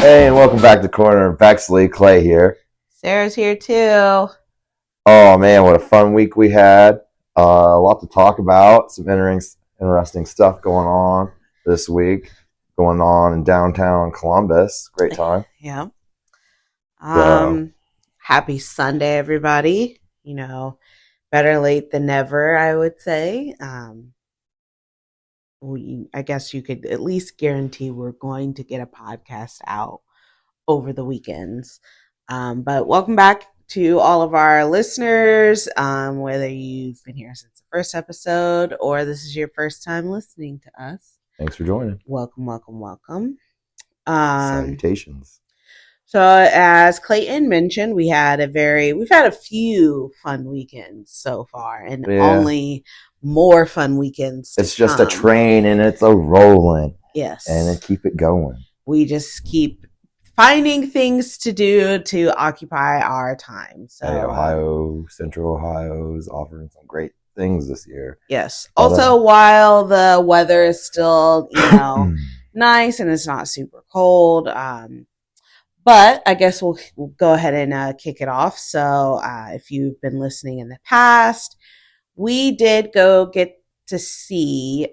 Hey, and welcome back to Corner. Bexley, Clay here. Sarah's here too. Oh man, what a fun week we had. A lot to talk about. Some interesting stuff going on this week. Going on in downtown Columbus. Great time. Yeah. So, Happy Sunday, everybody. Better late than never, I would say. I guess you could at least guarantee we're going to get a podcast out over the weekends. But welcome back to all of our listeners, whether you've been here since the first episode or this is your first time listening to us. thanks for joining. Welcome, welcome, welcome. Salutations. So as Clayton mentioned, we've had a few fun weekends so far, and only more fun weekends. It's just a train and it's a rolling. Yes. And then keep it going. We just keep finding things to do to occupy our time. So Central Ohio is offering some great things this year. Yes. Also, while the weather is still, nice and it's not super cold, but I guess we'll go ahead and kick it off. So if you've been listening in the past, we did go get to see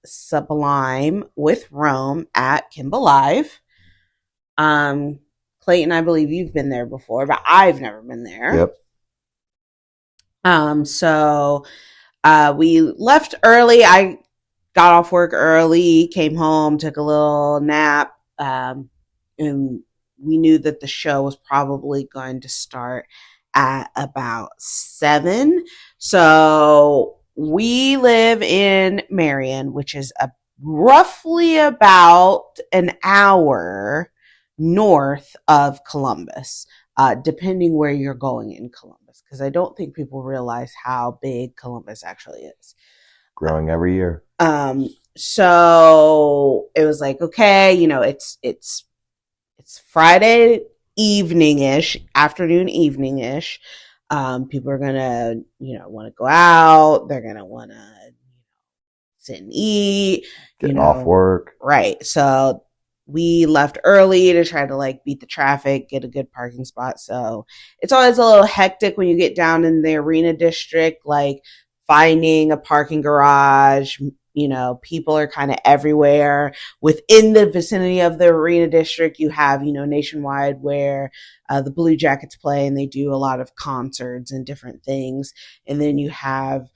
Sublime with Rome at Kemba Live. Clayton, I believe you've been there before, but I've never been there. Yep. So we left early. I got off work early, came home, took a little nap, and we knew that the show was probably going to start at about 7. So we live in Marion, which is roughly about an hour north of Columbus, depending where you're going in Columbus, because I don't think people realize how big Columbus actually is. Growing every year. So it was like, okay, it's Friday evening-ish, afternoon evening-ish. People are gonna, want to go out. They're gonna want to sit and eat. Getting off work. Right. So we left early to try to beat the traffic, get a good parking spot. So it's always a little hectic when you get down in the arena district, finding a parking garage. People are kind of everywhere. Within the vicinity of the arena district, you have, Nationwide, where the Blue Jackets play, and they do a lot of concerts and different things. And then you have,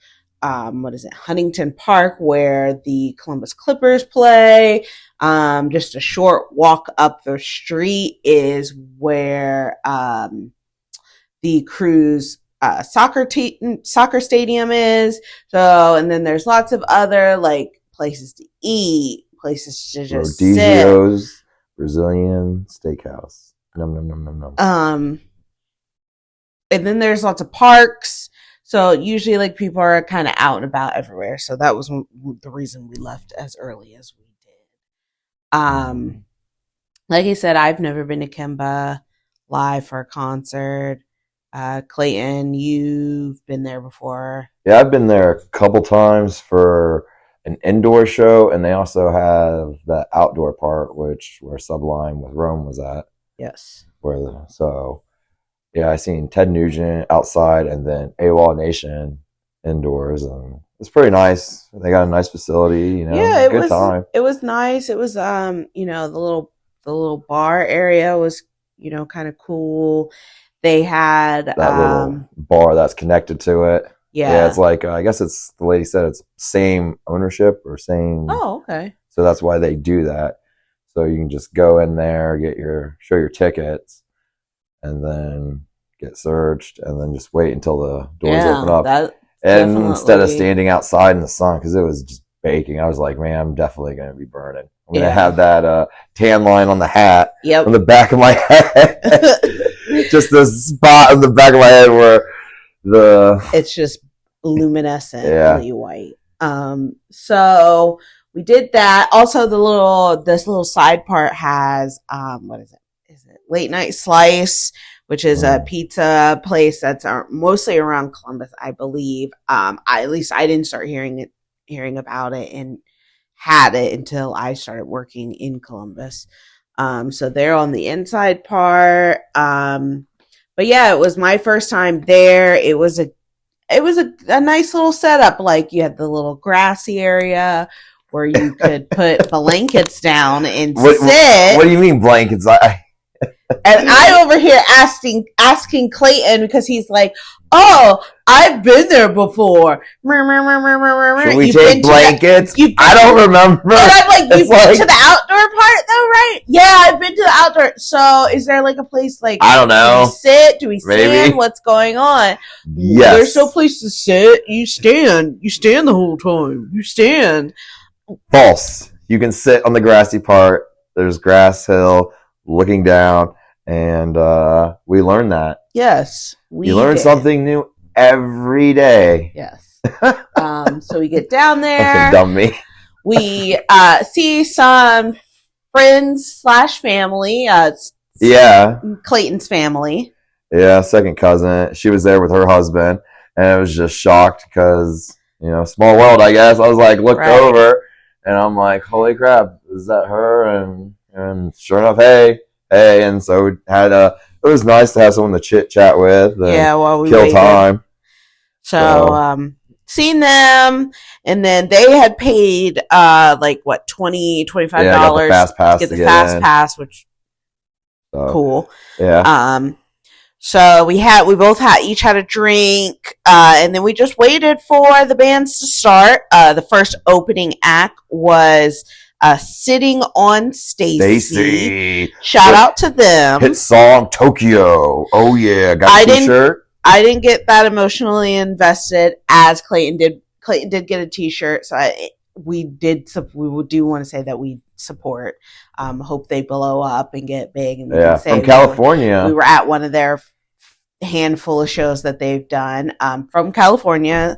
Huntington Park, where the Columbus Clippers play. Just a short walk up the street is where the Cruise soccer stadium is. So, and then there's lots of other places to eat, places to just Rodizio's sit. Brazilian steakhouse. Num num num num num. And then there's lots of parks. So usually people are kind of out and about everywhere. So that was the reason we left as early as we did. Like I said, I've never been to Kemba Live for a concert. Clayton, you've been there before. Yeah, I've been there a couple times for an indoor show, and they also have the outdoor part, where Sublime with Rome was at. Yes. I seen Ted Nugent outside, and then AWOL Nation indoors, and it's pretty nice. They got a nice facility, Yeah, good time. It was nice. It was the little bar area was, kind of cool. They had that little bar that's connected to it. Yeah, it's like I guess it's the lady said it's same ownership or same. Oh, okay. So that's why they do that. So you can just go in there, show your tickets, and then get searched, and then just wait until the doors open up. And instead of standing outside in the sun, because it was just baking, I was like, man, I'm definitely going to be burning. I'm going to have that tan line on the hat, on the back of my head. Just the spot on the back of my head where it's just luminescently white. So we did that. Also, this little side part has what is it? Is it Late Night Slice, which is a pizza place that's mostly around Columbus, I believe. At least I didn't start hearing about it and had it until I started working in Columbus. So they're on the inside part. But yeah, it was my first time there. It was a nice little setup. Like you had the little grassy area where you could put blankets down and sit. What do you mean blankets? And I over here asking Clayton because he's like, "Oh, I've been there before." Should we take blankets? I don't remember. And I'm like, "You've been to the outdoor part, though, right?" Yeah, I've been to the outdoor. So, is there like a place like I don't know? Do we sit? Do we stand? What's going on? Yes. There's no place to sit. You stand. You stand the whole time. You stand. False. You can sit on the grassy part. There's grass hill looking down. And we learned that. Yes, you learn something new every day. Yes. So we get down there. Dumb me. We see some friends / family. Yeah. Clayton's family. Yeah, second cousin. She was there with her husband, and I was just shocked because small world. I guess I was like, looked over, and I'm like, holy crap, is that her? And sure enough, hey, and so we had it was nice to have someone to chit chat with. While we kill waited. Time. So seen them, and then they had paid $20, $25 to get the fast pass, which cool. Yeah. So we each had a drink, and then we just waited for the bands to start. The first opening act was Sitting on Stacy. Shout out to them. Hit song Tokyo. Oh yeah, got a t-shirt. I didn't get that emotionally invested as Clayton did. Clayton did get a t-shirt, so we do want to say that we support. Hope they blow up and get big. And we can say from California. We were at one of their handful of shows that they've done from California.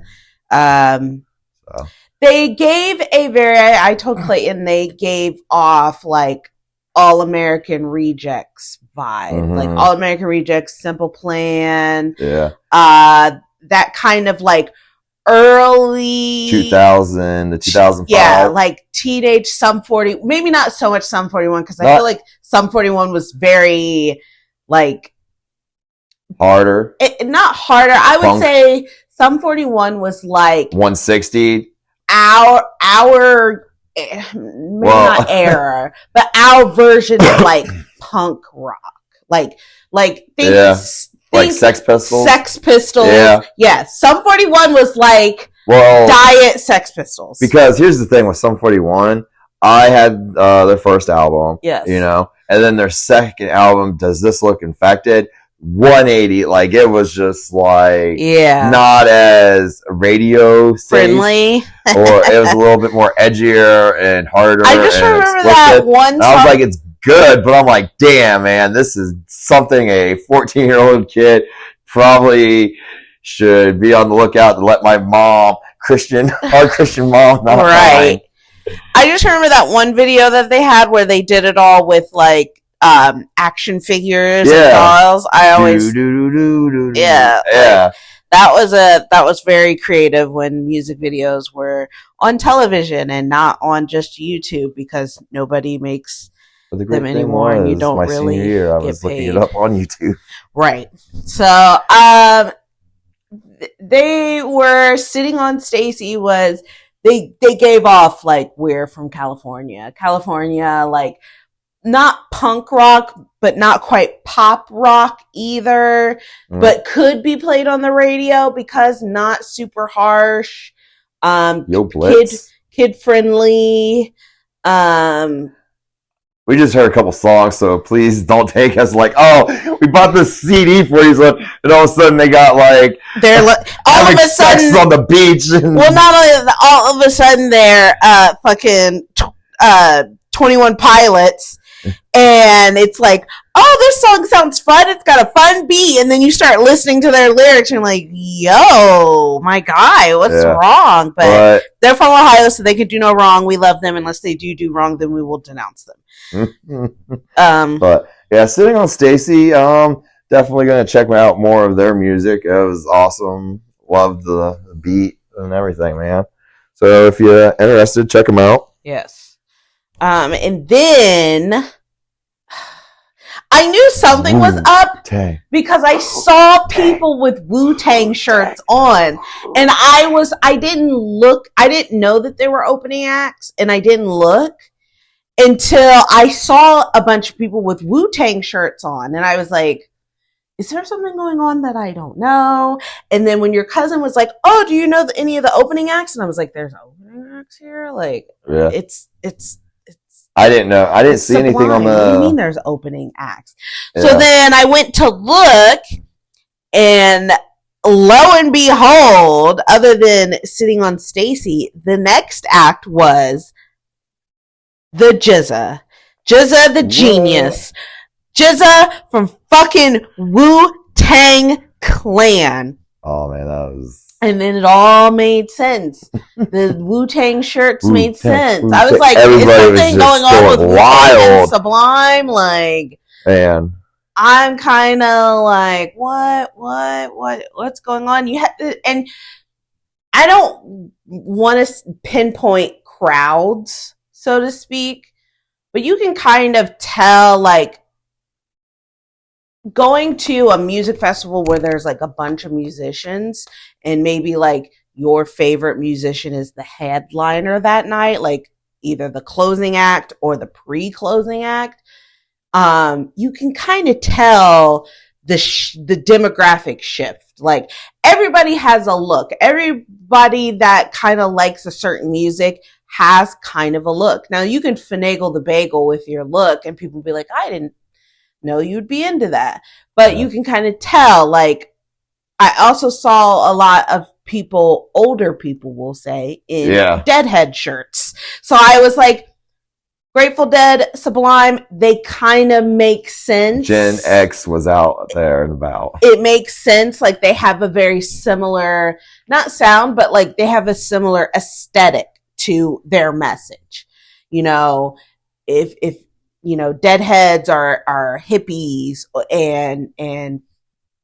They gave I told Clayton they gave off like All American Rejects vibe, like All American Rejects, Simple Plan. Yeah. That kind of like early 2000 to 2005. Yeah, like teenage Sum 40. Maybe not so much Sum 41 because I feel like Sum 41 was very like harder. Not harder. I would say Sum 41 was like 160. Our maybe not era, but our version of like punk rock, like things like Sex Pistols. Sex Pistols. Yeah. Sum 41 was like diet Sex Pistols. Because here's the thing with Sum 41, I had their first album. Yes. And then their second album, Does This Look Infected? 180, like it was just like not as radio friendly, or it was a little bit more edgier and harder. I just remember that one song. I was like, it's good, but I'm like, damn, man, this is something a 14-year-old kid probably should be on the lookout to let my mom, hard Christian mom, not right. I just remember that one video that they had where they did it all with like action figures and dolls. I always that was very creative when music videos were on television and not on just YouTube because nobody makes them anymore and you don't really I was looking it up on YouTube. Right. So they were Sitting on Stacy was they gave off like we're from California, like not punk rock, but not quite pop rock either, but could be played on the radio because not super harsh, kid friendly. We just heard a couple songs, so please don't take us like, oh, we bought this CD for you, and all of a sudden they got like they're all of a sudden on the beach. Well, not only all of a sudden they're fucking 21 Pilots. And it's like, oh, this song sounds fun. It's got a fun beat. And then you start listening to their lyrics and you're like, yo, my guy, what's wrong? But they're from Ohio, so they could do no wrong. We love them. Unless they do wrong, then we will denounce them. But yeah, Sitting on Stacy, definitely going to check out more of their music. It was awesome. Loved the beat and everything, man. So if you're interested, check them out. Yes. And then I knew something was up because I saw people with Wu-Tang shirts on, and I didn't know that they were opening acts, and I didn't look until I saw a bunch of people with Wu-Tang shirts on, and I was like, is there something going on that I don't know? And then when your cousin was like, oh, do you know any of the opening acts? And I was like, there's opening acts here? Like, yeah. It's I didn't know. I didn't see anything on the... What do you mean there's opening acts? Yeah. So then I went to look, and lo and behold, other than sitting on Stacy, the next act was the GZA. GZA the Genius. GZA from fucking Wu-Tang Clan. Oh, man, that was... And then it all made sense. The Wu-Tang shirts made sense. I was like, is something going on with Wu-Tang and Sublime? Like, man, I'm kind of like, what's going on? You have to, and I don't want to pinpoint crowds, so to speak, but you can kind of tell, like, going to a music festival where there's like a bunch of musicians and maybe like your favorite musician is the headliner that night, like either the closing act or the pre-closing act, you can kind of tell the demographic shift. Like everybody has a look. Everybody that kind of likes a certain music has kind of a look. Now you can finagle the bagel with your look and people be like, I didn't know you'd be into that. But you can kind of tell, like, I also saw a lot of people, older people will say, in Deadhead shirts. So I was like, Grateful Dead, Sublime, they kind of make sense. Gen X was out there and about. It makes sense. Like they have a very similar, not sound, but like they have a similar aesthetic to their message. You know, if you know, Deadheads are hippies and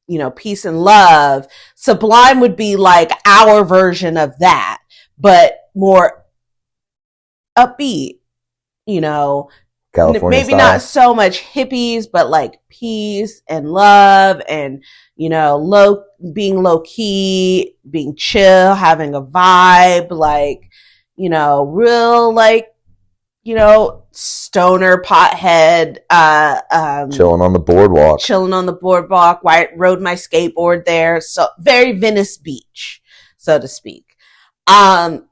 you know, peace and love. Sublime would be like our version of that, but more upbeat, you know, California maybe style. Not so much hippies, but like peace and love and, you know, being low key, being chill, having a vibe, like, you know, real, like, you know, stoner pothead, chilling on the boardwalk. Rode my skateboard there. So very Venice Beach, so to speak. But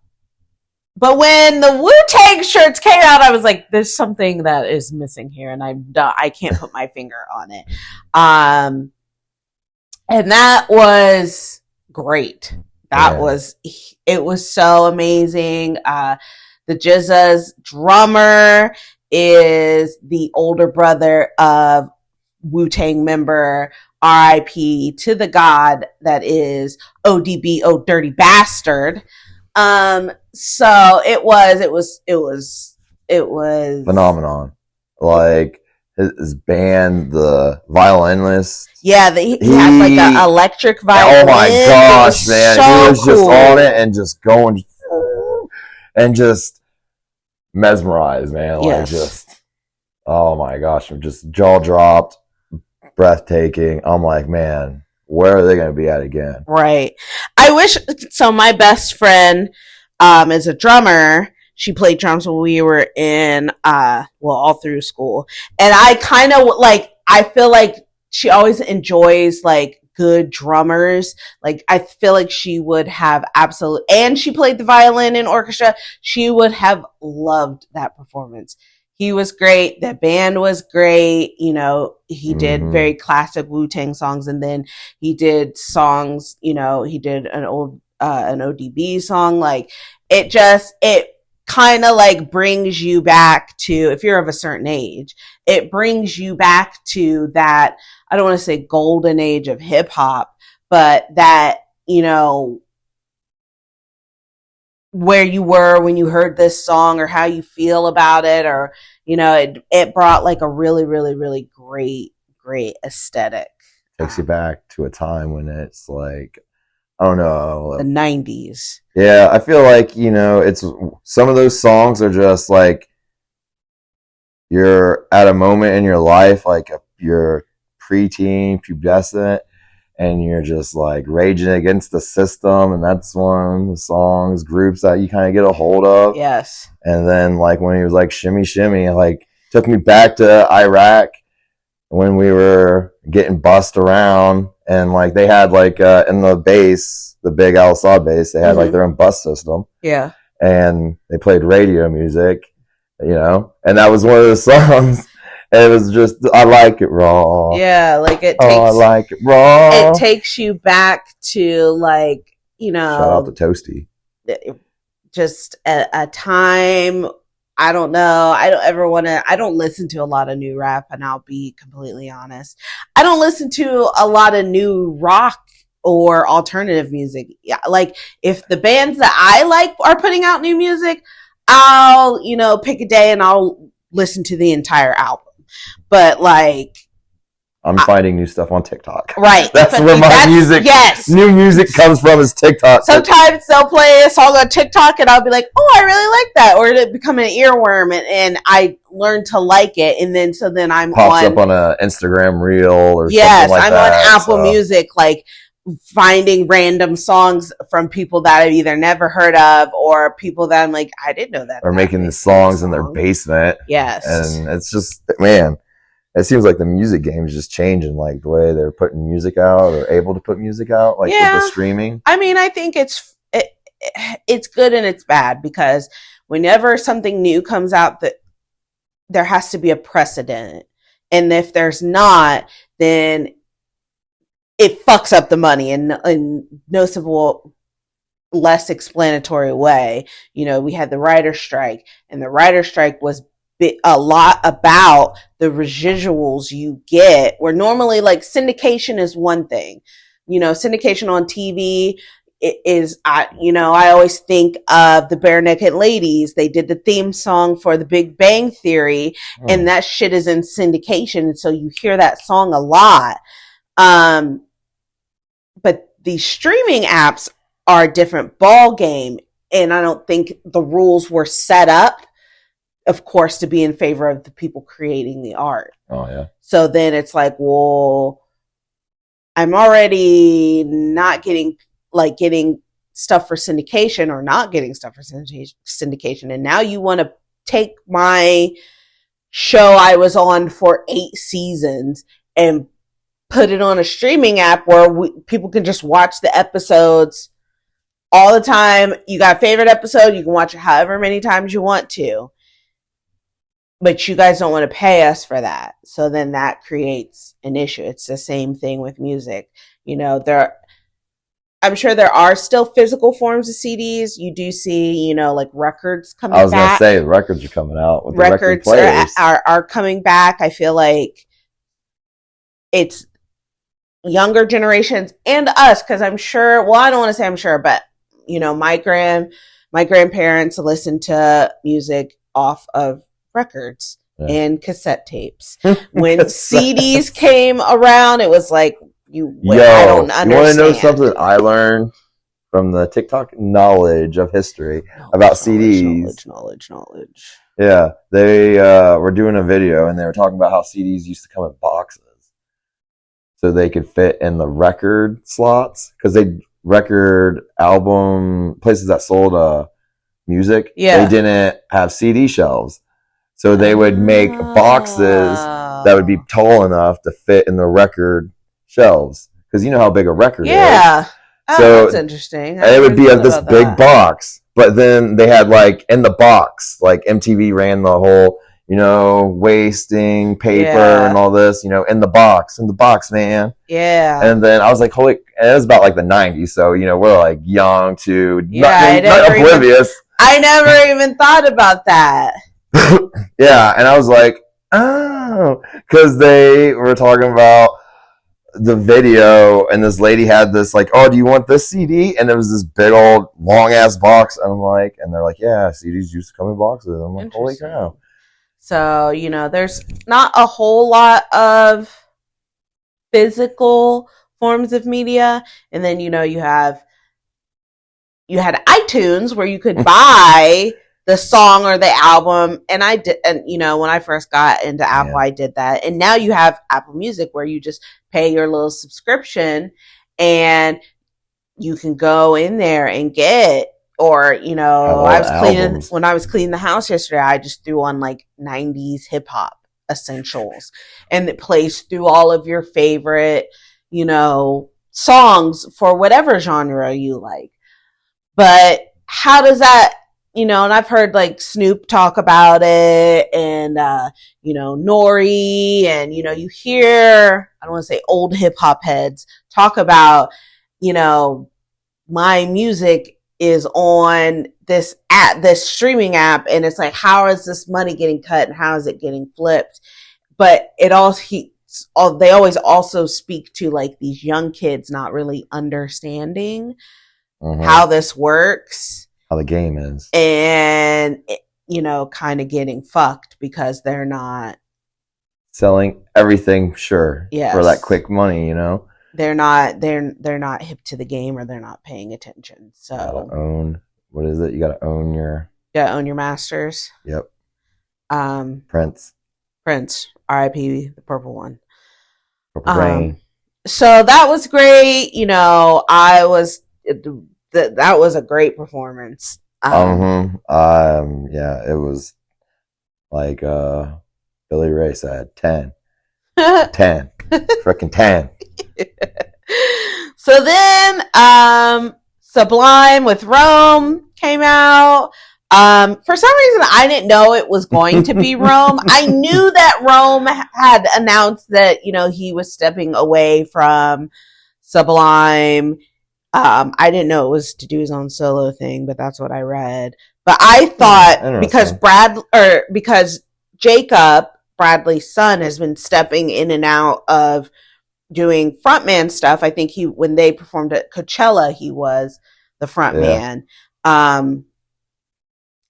when the Wu-Tang shirts came out, I was like, there's something that is missing here and I can't put my finger on it. And that was great. It was so amazing. The GZA's drummer is the older brother of Wu-Tang member, R.I.P. to the god that is ODB, Oh Dirty Bastard. So it was phenomenon. Like his band, the violinist. Yeah, he had like an electric violin. Oh my gosh, man! So he was just on it and just going and just mesmerized, man. Like just, oh my gosh, I'm just jaw dropped, breathtaking. I'm like, man, where are they going to be at again? Right. I wish, so my best friend is a drummer. She played drums when we were in, all through school. And I kind of like, I feel like she always enjoys like good drummers. Like I feel like she would have and she played the violin in orchestra. She would have loved that performance. He was great. The band was great. You know, he did very classic Wu-Tang songs, and then he did songs, you know, he did an old, an ODB song. Like it kind of like brings you back to, if you're of a certain age, it brings you back to that, I don't want to say golden age of hip hop, but that, you know, where you were when you heard this song or how you feel about it, or, you know, it brought like a really, really, really great aesthetic. Takes you back to a time when it's like, I don't know, the 90s. Yeah, I feel like, you know, it's some of those songs are just like you're at a moment in your life, like a you're preteen, pubescent, and you're just like raging against the system, and that's one of the songs, groups that you kind of get a hold of. Yes. And then like when he was like shimmy shimmy, like took me back to Iraq when we were getting bussed around, and like they had like in the base, the big Al Assad base, they had like their own bus system. Yeah. And they played radio music, you know, and that was one of the songs. It was just, I like it raw. Yeah, like it takes. I like it raw. It takes you back to like, you know. Shout out to Toasty. Just a time. I don't know. I don't listen to a lot of new rap, and I'll be completely honest. I don't listen to a lot of new rock or alternative music. Yeah, like if the bands that I like are putting out new music, I'll, you know, pick a day and I'll listen to the entire album. But like, I'm finding new stuff on TikTok. Right. That's where my music, new music comes from, is TikTok. Sometimes they'll play a song on TikTok and I'll be like, oh, I really like that. Or it'll become an earworm and I learn to like it. And then, so then I'm pops up on an Instagram reel or something like that. Yes, I'm on Apple Music, like finding random songs from people that I've either never heard of or people that I'm like, I didn't know that. Or making the songs in their basement. Yes. And it's just, man, it seems like the music game is just changing, like the way they're putting music out or able to put music out, like with the streaming. I mean, I think it's good and it's bad, because whenever something new comes out, that there has to be a precedent. And if there's not, then it fucks up the money in no simple, less explanatory way. You know, we had the writer's strike, and the writer's strike was a lot about the residuals you get, where normally like syndication is one thing. You know, syndication on TV is, I always think of the Bare Naked Ladies. They did the theme song for The Big Bang Theory, and that shit is in syndication. And so you hear that song a lot. But these streaming apps are a different ball game, and I don't think the rules were set up, of course, to be in favor of the people creating the art. Oh yeah. So then it's like, well, I'm already not getting stuff for syndication, or not getting stuff for syndication, and now you want to take my show I was on for 8 seasons and put it on a streaming app where people can just watch the episodes all the time. You got a favorite episode, you can watch it however many times you want to, but you guys don't want to pay us for that. So then that creates an issue. It's the same thing with music. You know, I'm sure there are still physical forms of CDs. You do see, you know, like records coming back. I was going to say, the records are coming out with the record players. Are coming back. I feel like it's younger generations and us, because I'm sure, well, I don't want to say I'm sure, but you know, my grandparents listened to music off of records and cassette tapes. When CDs came around, it was like, I don't understand. You want to know something I learned from the TikTok knowledge of history about CDs? Knowledge. Yeah, they were doing a video and they were talking about how CDs used to come in boxes, so they could fit in the record slots, because they record album places that sold music. Yeah, they didn't have CD shelves, so they would make boxes that would be tall enough to fit in the record shelves, because you know how big a record is. Yeah, so that's interesting. It would be this big box, but then they had like in the box, like MTV ran the whole, you know, wasting paper and all this, you know, in the box, man. Yeah. And then I was like, holy, and it was about like the 90s. So, you know, we're like young to not oblivious. I never even thought about that. Yeah. And I was like, oh, because they were talking about the video, and this lady had this like, oh, do you want this CD? And it was this big old long ass box. And I'm like, and they're like, yeah, CDs used to come in boxes. I'm like, holy cow. So, you know, there's not a whole lot of physical forms of media. And then, you know, you had iTunes where you could buy the song or the album. And I did, and you know, when I first got into Apple, I did that. And now you have Apple Music where you just pay your little subscription and you can go in there and get, or, you know, when I was cleaning the house yesterday, I just threw on like 90s hip hop essentials and it plays through all of your favorite, you know, songs for whatever genre you like. But how does that, you know, and I've heard like Snoop talk about it and, you know, Nori, and, you know, you hear, I don't want to say old hip hop heads talk about, you know, my music is on this app, this streaming app. And it's like, how is this money getting cut and how is it getting flipped? But it also, they always also speak to like these young kids not really understanding how this works, how the game is, and, you know, kind of getting fucked because they're not selling everything, for that quick money, you know. They're not hip to the game, or they're not paying attention. So you gotta own, what is it? You gotta own your masters. Yep. Prince, R.I.P. the purple one. Purple Rain. So that was great. You know, that was a great performance. Yeah, it was like Billy Ray said, 10. 10. Freaking 10. So then Sublime with Rome came out. For some reason I didn't know it was going to be Rome. I knew that Rome had announced that, you know, he was stepping away from Sublime. I didn't know it was to do his own solo thing, but that's what I read. But I thought because Jacob, Bradley's son, has been stepping in and out of doing frontman stuff. I think when they performed at Coachella, he was the frontman.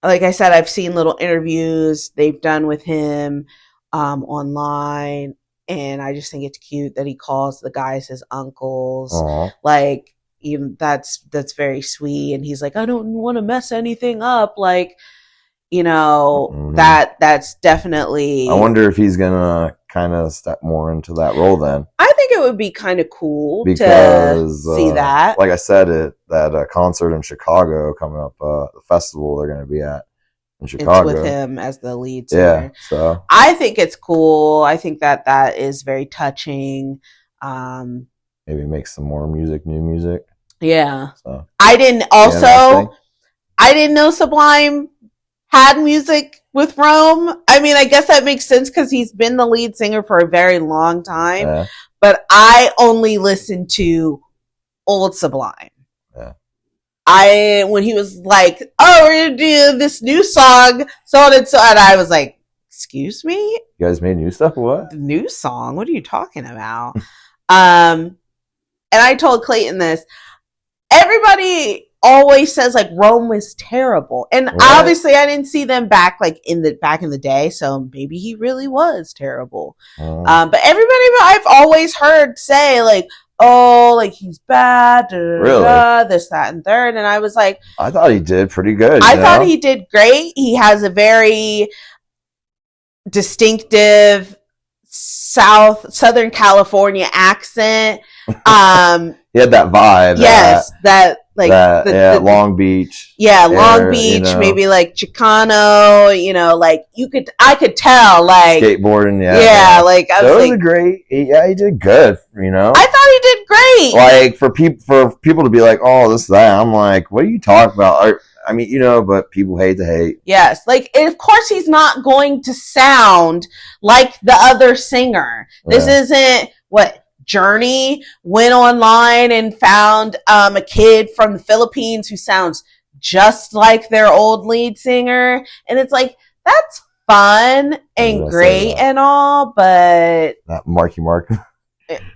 Like I said, I've seen little interviews they've done with him online, and I just think it's cute that he calls the guys his uncles. Aww. Like, even that's very sweet. And he's like, I don't want to mess anything up. Like, you know, that's definitely. I wonder if he's gonna kind of step more into that role then. I think it would be kind of cool to see that. Like I said, that concert in Chicago coming up, the festival they're going to be at in Chicago. It's with him as the lead singer. Yeah, so I think it's cool. I think that is very touching. Maybe make some more new music. Yeah. So I didn't know Sublime had music with Rome. I mean, I guess that makes sense because he's been the lead singer for a very long time. Yeah. But I only listened to old Sublime. Yeah. When he was like, "Oh, we're gonna do this new song," so on and so on, I was like, "Excuse me? You guys made new stuff? What? New song? What are you talking about?" And I told Clayton this. Everybody always says like Rome was terrible, and obviously I didn't see them back in the day, so maybe he really was terrible. But everybody I've always heard say like, oh, like he's bad, this, that, and third, and I was like, I thought he did pretty good. I thought he did great. He has a very distinctive Southern California accent. He had that vibe. Yes, Long Beach. Yeah, Long Beach, you know, maybe like Chicano, you know, like I could tell, like skateboarding, like I was like, great. He did good, you know. I thought he did great. Like for people to be like, oh, this, that, I'm like, what are you talking about? I mean, you know, but people hate to hate. Yes, like of course he's not going to sound like the other singer. This isn't what Journey went online and found a kid from the Philippines who sounds just like their old lead singer, and it's like that's fun and great and all, but that Marky Mark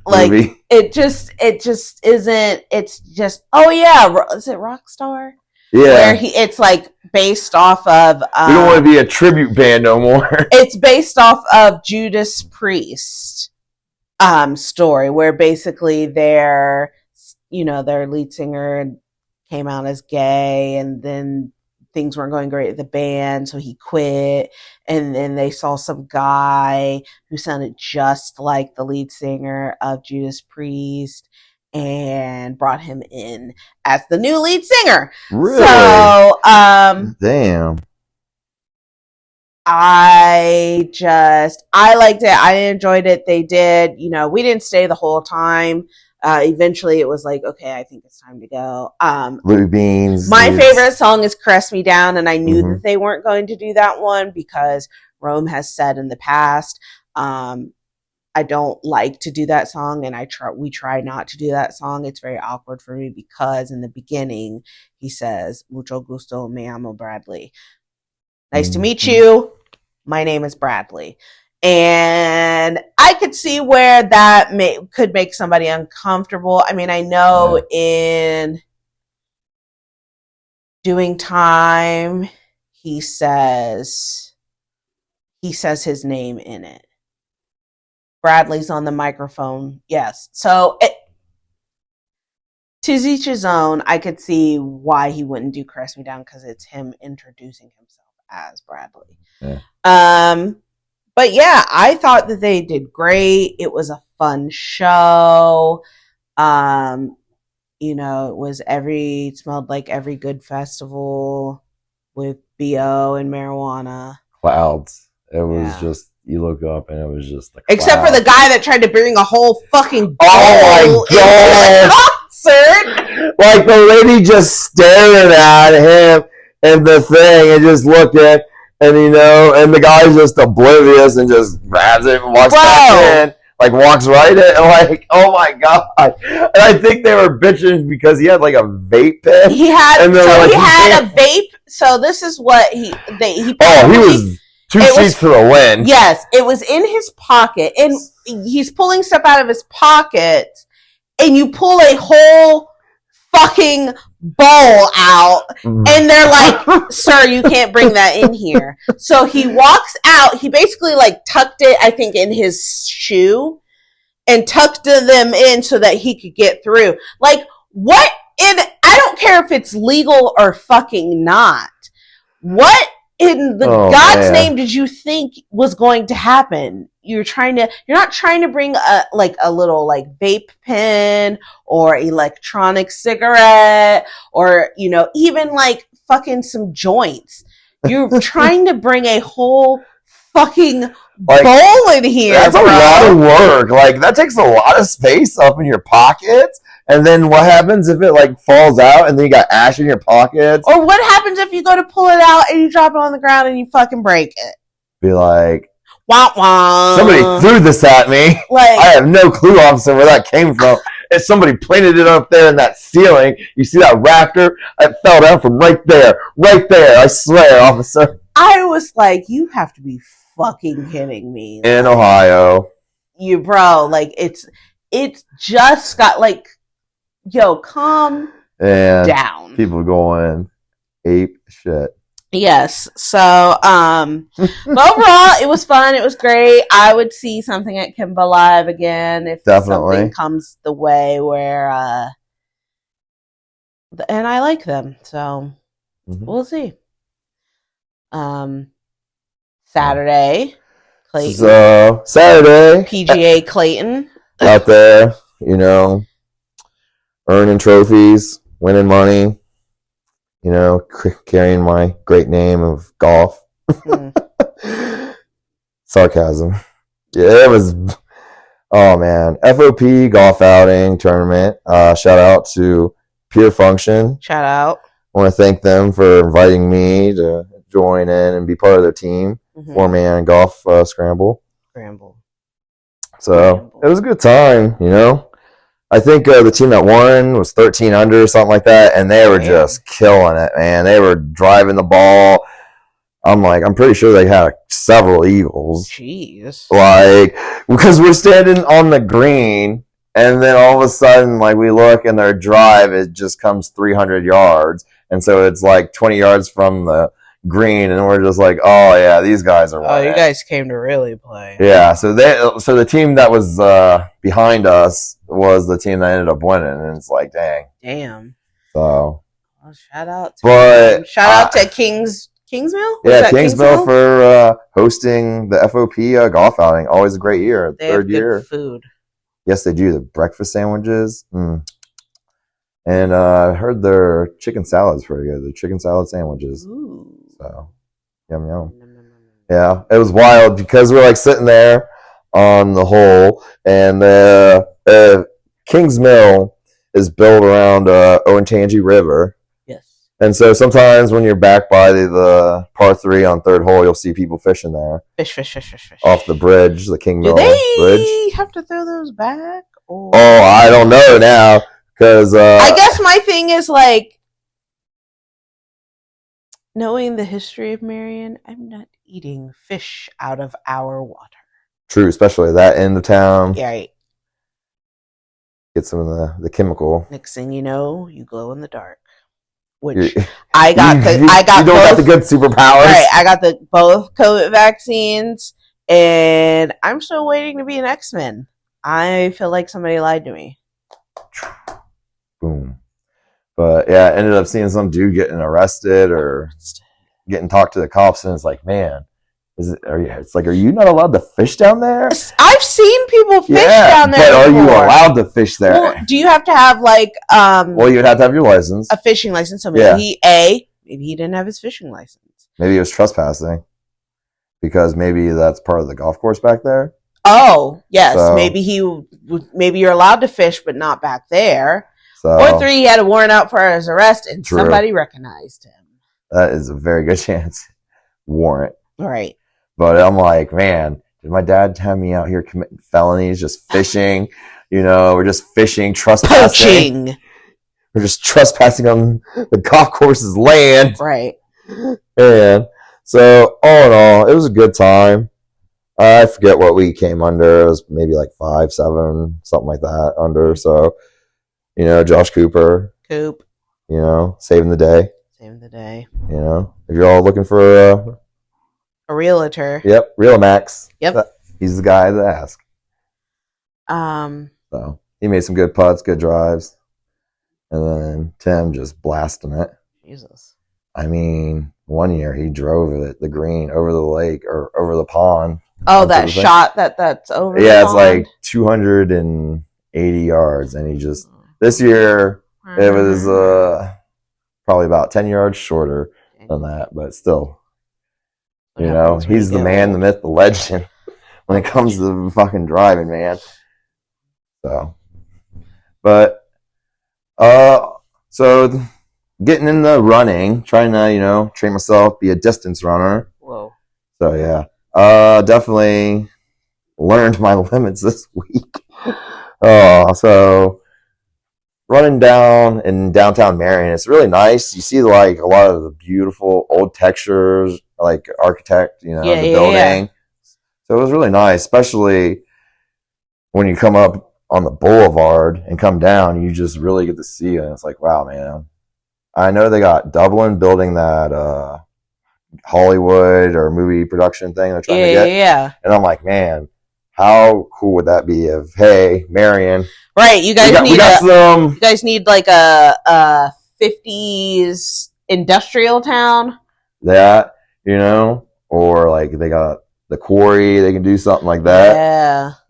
like movie. it just isn't. It's just is it Rockstar? Yeah, where it's like based off of. We don't want to be a tribute band no more. It's based off of Judas Priest. Story where basically their lead singer came out as gay, and then things weren't going great at the band, so he quit. And then they saw some guy who sounded just like the lead singer of Judas Priest and brought him in as the new lead singer. Really? So, damn. I liked it. I enjoyed it. They did, we didn't stay the whole time. Eventually it was like, okay, I think it's time to go. Blue Beans. My favorite song is Caress Me Down, and I knew that they weren't going to do that one because Rome has said in the past, I don't like to do that song, and we try not to do that song. It's very awkward for me because in the beginning he says, Mucho gusto, me llamo Bradley. Nice to meet you. My name is Bradley. And I could see where that could make somebody uncomfortable. I mean, I know in Doing Time, he says his name in it. Bradley's on the microphone. Yes. So to each his own. I could see why he wouldn't do Caress Me Down because it's him introducing himself as Bradley. Yeah. But yeah, I thought that they did great. It was a fun show. It smelled like every good festival with BO and marijuana. Clouds. It was just, you look up and it was just like except for the guy that tried to bring a whole fucking oh my god concert. Like the lady just staring at him and the thing and just looking. And and the guy's just oblivious and just grabs it and walks back in. Like walks right in and like, oh my god. And I think they were bitching because he had like a vape pen. He had a vape. So this is what he was 2 seats to the wind. Yes, it was in his pocket. And he's pulling stuff out of his pocket and you pull a whole fucking bowl out and they're like, sir, you can't bring that in here. So he walks out. He basically like tucked it, I think, in his shoe and tucked them in so that he could get through. Like, what in, I don't care if it's legal or fucking not. What in the God's name did you think was going to happen? You're not trying to bring a little like vape pen or electronic cigarette or, even like fucking some joints. You're trying to bring a whole fucking bowl in here. That's a lot of work. Like that takes a lot of space up in your pockets. And then what happens if it like falls out and then you got ash in your pockets? Or what happens if you go to pull it out and you drop it on the ground and you fucking break it? Be like, wah, wah. Somebody threw this at me. Like, I have no clue, officer, where that came from. If somebody planted it up there in that ceiling, you see that rafter? It fell down from right there. I swear, officer. I was like, you have to be fucking kidding me. In Ohio. It's just got like, yo, calm down. People going ape shit. Yes. So, but overall, it was fun. It was great. I would see something at Kemba Live again if something comes the way where, and I like them. So we'll see. Saturday, Clayton. So, Saturday. PGA Clayton. Out there, earning trophies, winning money. Carrying my great name of golf. Sarcasm. Yeah, it was, oh man. FOP golf outing tournament. Shout out to Pure Function. Shout out. I want to thank them for inviting me to join in and be part of their team. 4-man golf scramble. So it was a good time, I think the team that won was 13 under or something like that, and they were just killing it, man. They were driving the ball. I'm pretty sure they had several eagles. Jeez. Because we're standing on the green, and then all of a sudden, we look and their drive, it just comes 300 yards, and so it's 20 yards from the green, and we're just like, oh yeah, these guys are winning. Oh, you guys came to really play. Yeah, so the team that was behind us was the team that ended up winning, and it's like, dang. Damn. So Well, shout out to Kingsmill. Yeah, Kingsmill for hosting the FOP golf outing. Always a great year. They have good food. Yes, they do. The breakfast sandwiches. And I heard their chicken salad's pretty good. The chicken salad sandwiches. Ooh. So, yum, yum. Yeah, it was wild because we're like sitting there on the hole, and Kingsmill is built around Olentangy River. Yes. And so sometimes when you're back by the par 3 on third hole, you'll see people fishing there. Fish. Off the bridge, the Kingsmill bridge. Do they have to throw those back? Or? Oh, I don't know now. Because I guess my thing is like knowing the history of Marion, I'm not eating fish out of our water. True, especially that end of town. Yeah, right. Get some of the chemical. Next thing you know, you glow in the dark. Which I got. You don't got the good superpowers. Right, I got both COVID vaccines, and I'm still waiting to be an X-Men. I feel like somebody lied to me. Boom. But yeah, I ended up seeing some dude getting arrested or getting talked to the cops, and it's like, man, are you not allowed to fish down there? I've seen people fish down there. But before. Are you allowed to fish there? Well, do you have to have well, you'd have to have your license. A fishing license. So maybe he didn't have his fishing license. Maybe it was trespassing. Because maybe that's part of the golf course back there. Oh, yes. So, maybe you're allowed to fish, but not back there. So, or 3, he had a warrant out for his arrest, and somebody recognized him. That is a very good chance. Warrant. Right. But I'm like, man, did my dad have me out here committing felonies, just fishing? We're just fishing, trespassing. Poaching. We're just trespassing on the golf course's land. Right. And so, all in all, it was a good time. I forget what we came under. It was maybe like 5, 7, something like that under. So, Josh Cooper. Coop. Saving the day. Saving the day. If you're all looking for a realtor. Yep, Real-Max. Yep. He's the guy to ask. So, he made some good putts, good drives. And then Tim just blasting it. Jesus. I mean, one year he drove the green over the lake or over the pond. Oh, that shot that's over the pond? It's like 280 yards. And he just, this year, it was probably about 10 yards shorter than that. But still, he's the man, the myth, the legend when it comes to fucking driving, man. So, but, so getting in the running, trying to, train myself, be a distance runner. Whoa. So, yeah. Definitely learned my limits this week. So running down in downtown Marion, it's really nice. You see like a lot of the beautiful old textures, like architect, the building. Yeah. So it was really nice, especially when you come up on the boulevard and come down, you just really get to see it. And it's like, wow, man. I know they got Dublin building that Hollywood or movie production thing they're trying to get. Yeah. And I'm like, man, how cool would that be if, hey, Marion. Right, you guys need like a 50s industrial town. That, or like they got the quarry, they can do something like that.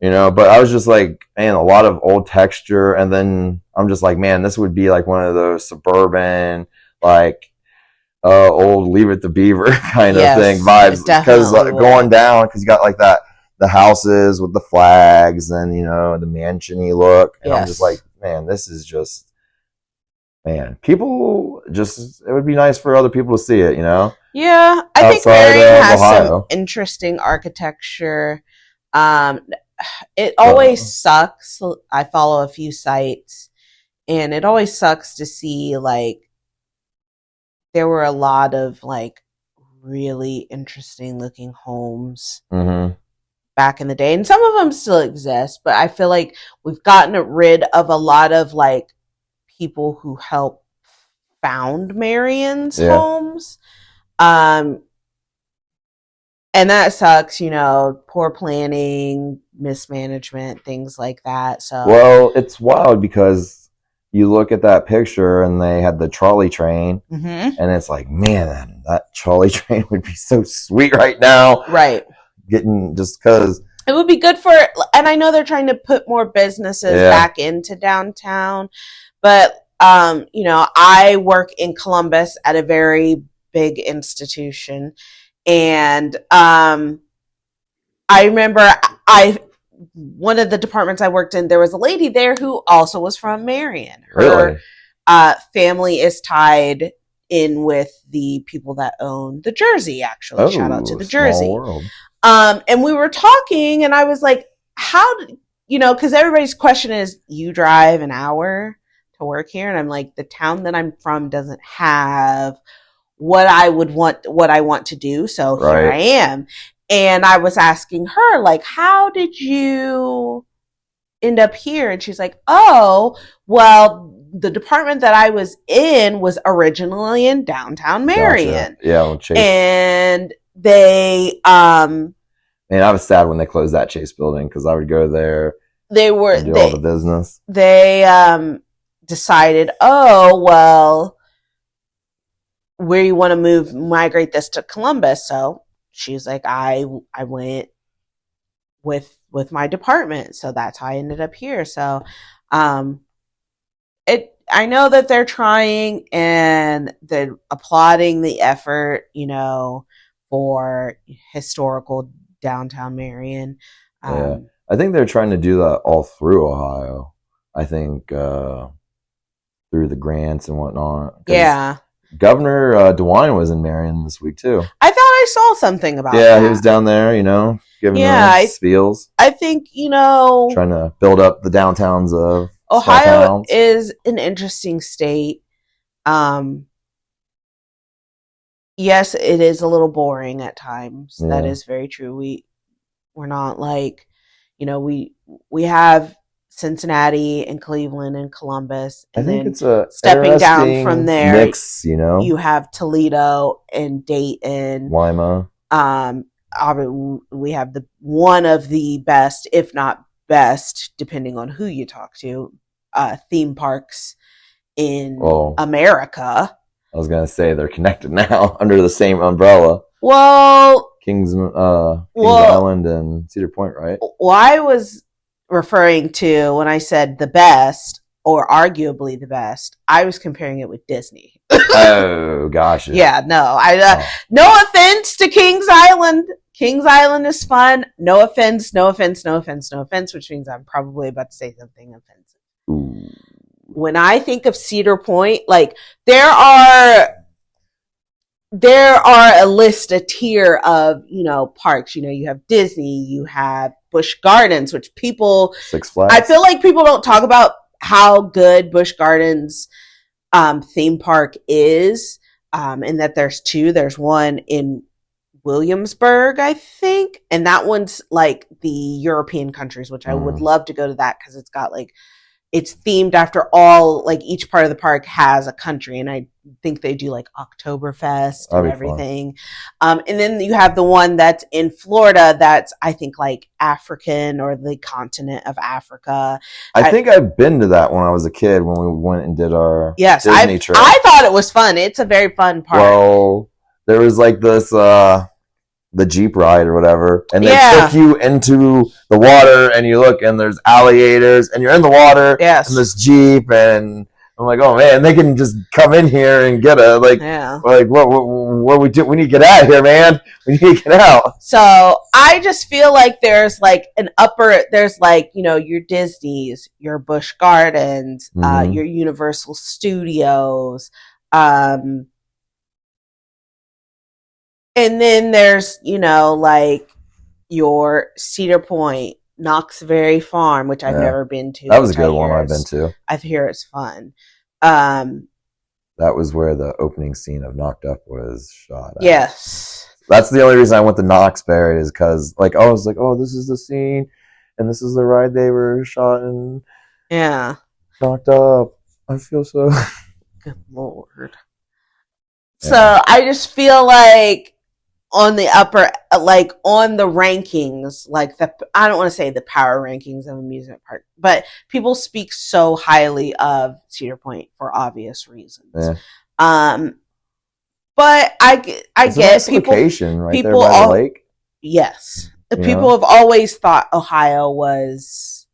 Yeah. But I was just like, man, a lot of old texture. And then I'm just like, man, this would be like one of those suburban, like, old Leave It to Beaver kind of thing vibes. Because going down, because you got like the houses with the flags and, the mansion-y look. And I'm just like, man, this is just, people just, it would be nice for other people to see it, Yeah, I think Marion has some interesting architecture. It always sucks. I follow a few sites, and it always sucks to see, like, there were a lot of, like, really interesting looking homes back in the day. And some of them still exist, but I feel like we've gotten rid of a lot of, like, people who helped found Marion's homes. And that sucks, poor planning, mismanagement, things like that. So, well, it's wild because you look at that picture and they had the trolley train, and it's like, man, that trolley train would be so sweet right now. Right. Getting just because it would be good for, and I know they're trying to put more businesses back into downtown, but I work in Columbus at a very big institution, and I remember one of the departments I worked in, there was a lady there who also was from Marion. Her family is tied in with the people that own the Jersey, actually. Shout out to the Jersey. World. And we were talking, and I was like, how did, because everybody's question is, you drive an hour to work here? And I'm like, the town that I'm from doesn't have what I want to do. So here I am. And I was asking her, like, how did you end up here? And she's like, oh, well, the department that I was in was originally in downtown Marion. Gotcha. Yeah, Chase. And they, man, I was sad when they closed that Chase building because I would go there. They do all the business. They decided, oh, well, where you want to migrate this to Columbus. So she's like, I went with my department. So that's how I ended up here. So, I know that they're trying and they're applauding the effort, for historical downtown Marion. I think they're trying to do that all through Ohio. I think through the grants and whatnot. Yeah. Governor DeWine was in Marion this week too. I thought I saw something about that. Yeah, he was down there, giving spiels. I think, trying to build up the downtowns of Ohio is an interesting state. Yes, it is a little boring at times. Yeah. That is very true. We're not like, we have Cincinnati and Cleveland and Columbus, and I think then it's a stepping down from there, mix, you have Toledo and Dayton, Lima. We have one of the best, if not best, depending on who you talk to, theme parks in America. I was gonna say they're connected now under the same umbrella. Well, Kings Island and Cedar Point, right? Well, I was referring to, when I said the best, or arguably the best, I was comparing it with Disney. Oh gosh. Yeah, no. No offense to Kings Island. Kings Island is fun. No offense, which means I'm probably about to say something offensive. Ooh. When I think of Cedar Point, like there are a tier of, parks. You have Disney, you have Busch Gardens, which people, Six Flags. I feel like people don't talk about how good Busch Gardens theme park is, and that there's two. There's one in Williamsburg, I think, and that one's like the European countries, which I would love to go to that because it's got it's themed after all, each part of the park has a country, and I think they do Oktoberfest and everything. And then you have the one that's in Florida that's, I think, African or the continent of Africa. I think I've been to that when I was a kid when we went and did our Disney trip. I thought it was fun. It's a very fun park. Well, there was this the Jeep ride or whatever, and they took you into the water, and you look, and there's alligators, and you're in the water, and this Jeep, and I'm like, oh man, they can just come in here and get what we do? We need to get out of here, man. We need to get out. So I just feel like there's there's your Disney's, your Busch Gardens, your Universal Studios, and then there's, your Cedar Point, Knox Berry Farm, which I've never been to. That was a good one I've been to. I hear it's fun. That was where the opening scene of Knocked Up was shot at. Yes. That's the only reason I went to Knox Berry is because, I was like, oh, this is the scene, and this is the ride they were shot in. Yeah. Knocked Up. I feel so... Good Lord. So I just feel like on the upper, like on the rankings, like I don't want to say the power rankings of amusement park, but people speak so highly of Cedar Point for obvious reasons. Yeah. But I get nice people. Location right people there by the lake. Yes, people have always thought Ohio was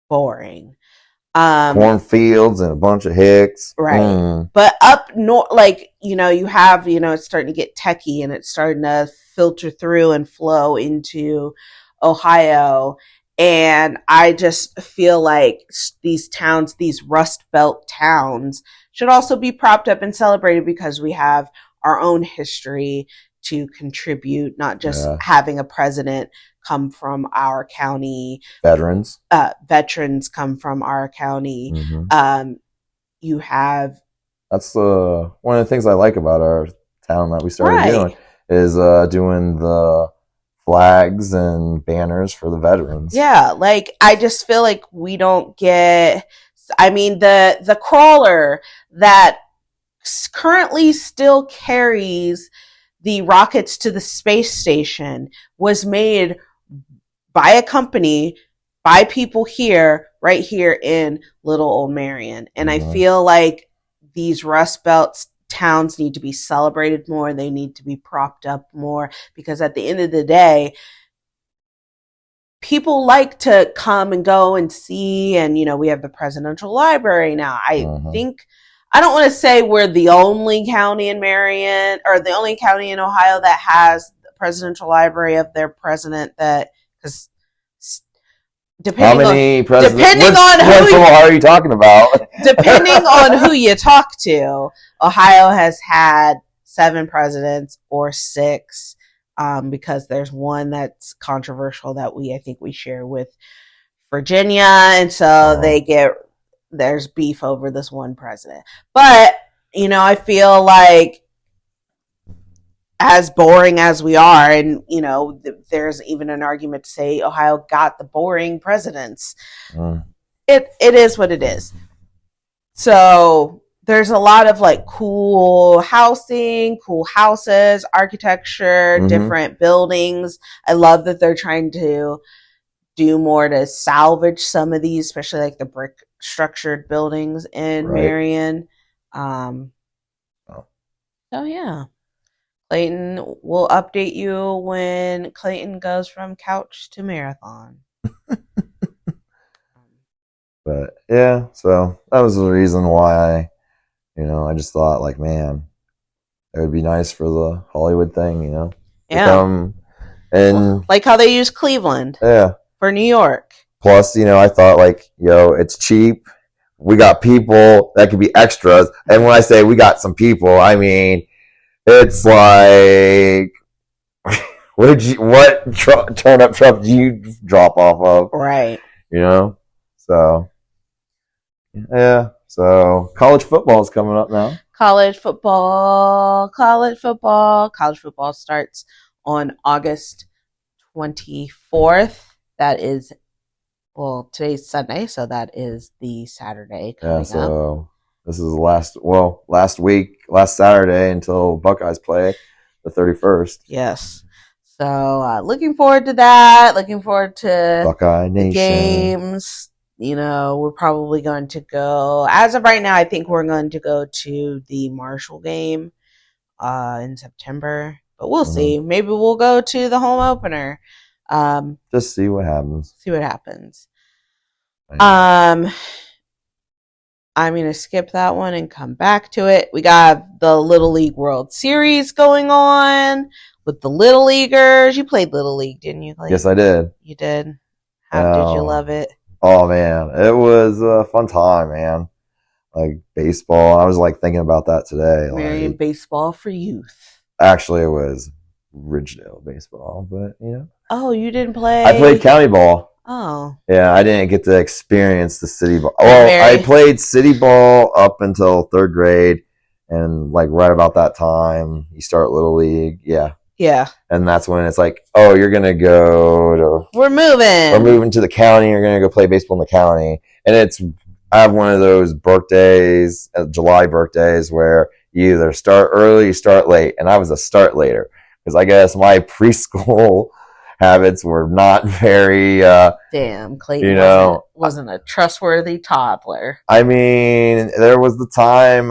boring. Cornfields and a bunch of hicks. Right. But up north, like, you have, it's starting to get techie and it's starting to filter through and flow into Ohio. And I just feel like these towns, these Rust Belt towns, should also be propped up and celebrated because we have our own history to contribute, not just having a president come from our county. Veterans come from our county. Mm-hmm. You have. That's one of the things I like about our town that we started doing is doing the flags and banners for the veterans. Yeah, like I just feel like we don't get. I mean, the crawler that currently still carries the rockets to the space station was made by a company, by people here, right here in Little Old Marion. And I feel like these Rust Belt towns need to be celebrated more. They need to be propped up more because at the end of the day, people like to come and go and see. And, we have the presidential library now. I think, I don't want to say we're the only county in Marion or the only county in Ohio that has the presidential library of their president that, because depending on who are you talking about? Depending on who you talk to, Ohio has had 7 presidents or 6, because there's one that's controversial that I think we share with Virginia, and so there's beef over this one president. But I feel like, as boring as we are, and there's even an argument to say Ohio got the boring presidents. It is what it is. So there's a lot of like cool housing, cool houses, architecture, different buildings. I love that they're trying to do more to salvage some of these, especially like the brick structured buildings in Marion. So yeah. Clayton will update you when Clayton goes from couch to marathon. But yeah, so that was the reason why I just thought like, man, it would be nice for the Hollywood thing, Yeah. And like how they use Cleveland. Yeah. For New York. Plus, I thought like, it's cheap. We got people that could be extras. And when I say we got some people, I mean, it's like, what turn-up truck did you drop off of? Right. So, yeah. So, college football is coming up now. College football starts on August 24th. That is, today's Sunday, so that is the Saturday coming up. This is last Saturday until Buckeyes play the 31st. Yes. So looking forward to that. Looking forward to Buckeye Nation games. We're probably going to go, as of right now, I think we're going to go to the Marshall game in September. But we'll see. Maybe we'll go to the home opener. Just see what happens. I'm going to skip that one and come back to it. We got the Little League World Series going on with the Little Leaguers. You played Little League, didn't you? Yes, I did. You did? How did you love it? Oh, man. It was a fun time, man. Like baseball. I was like thinking about that today. Marion baseball for youth. Actually, it was Ridgedale baseball, but Oh, you didn't play? I played county ball. Oh. Yeah, I didn't get to experience the city ball. I played city ball up until 3rd grade, and like right about that time, you start Little League. Yeah. Yeah. And that's when it's like, oh, you're going to go to... We're moving to the county. You're going to go play baseball in the county. And I have one of those birthdays, July birthdays, where you either start early or you start late. And I was a start later. because I guess my preschool habits were not very damn, Clayton wasn't a trustworthy toddler. I mean, there was the time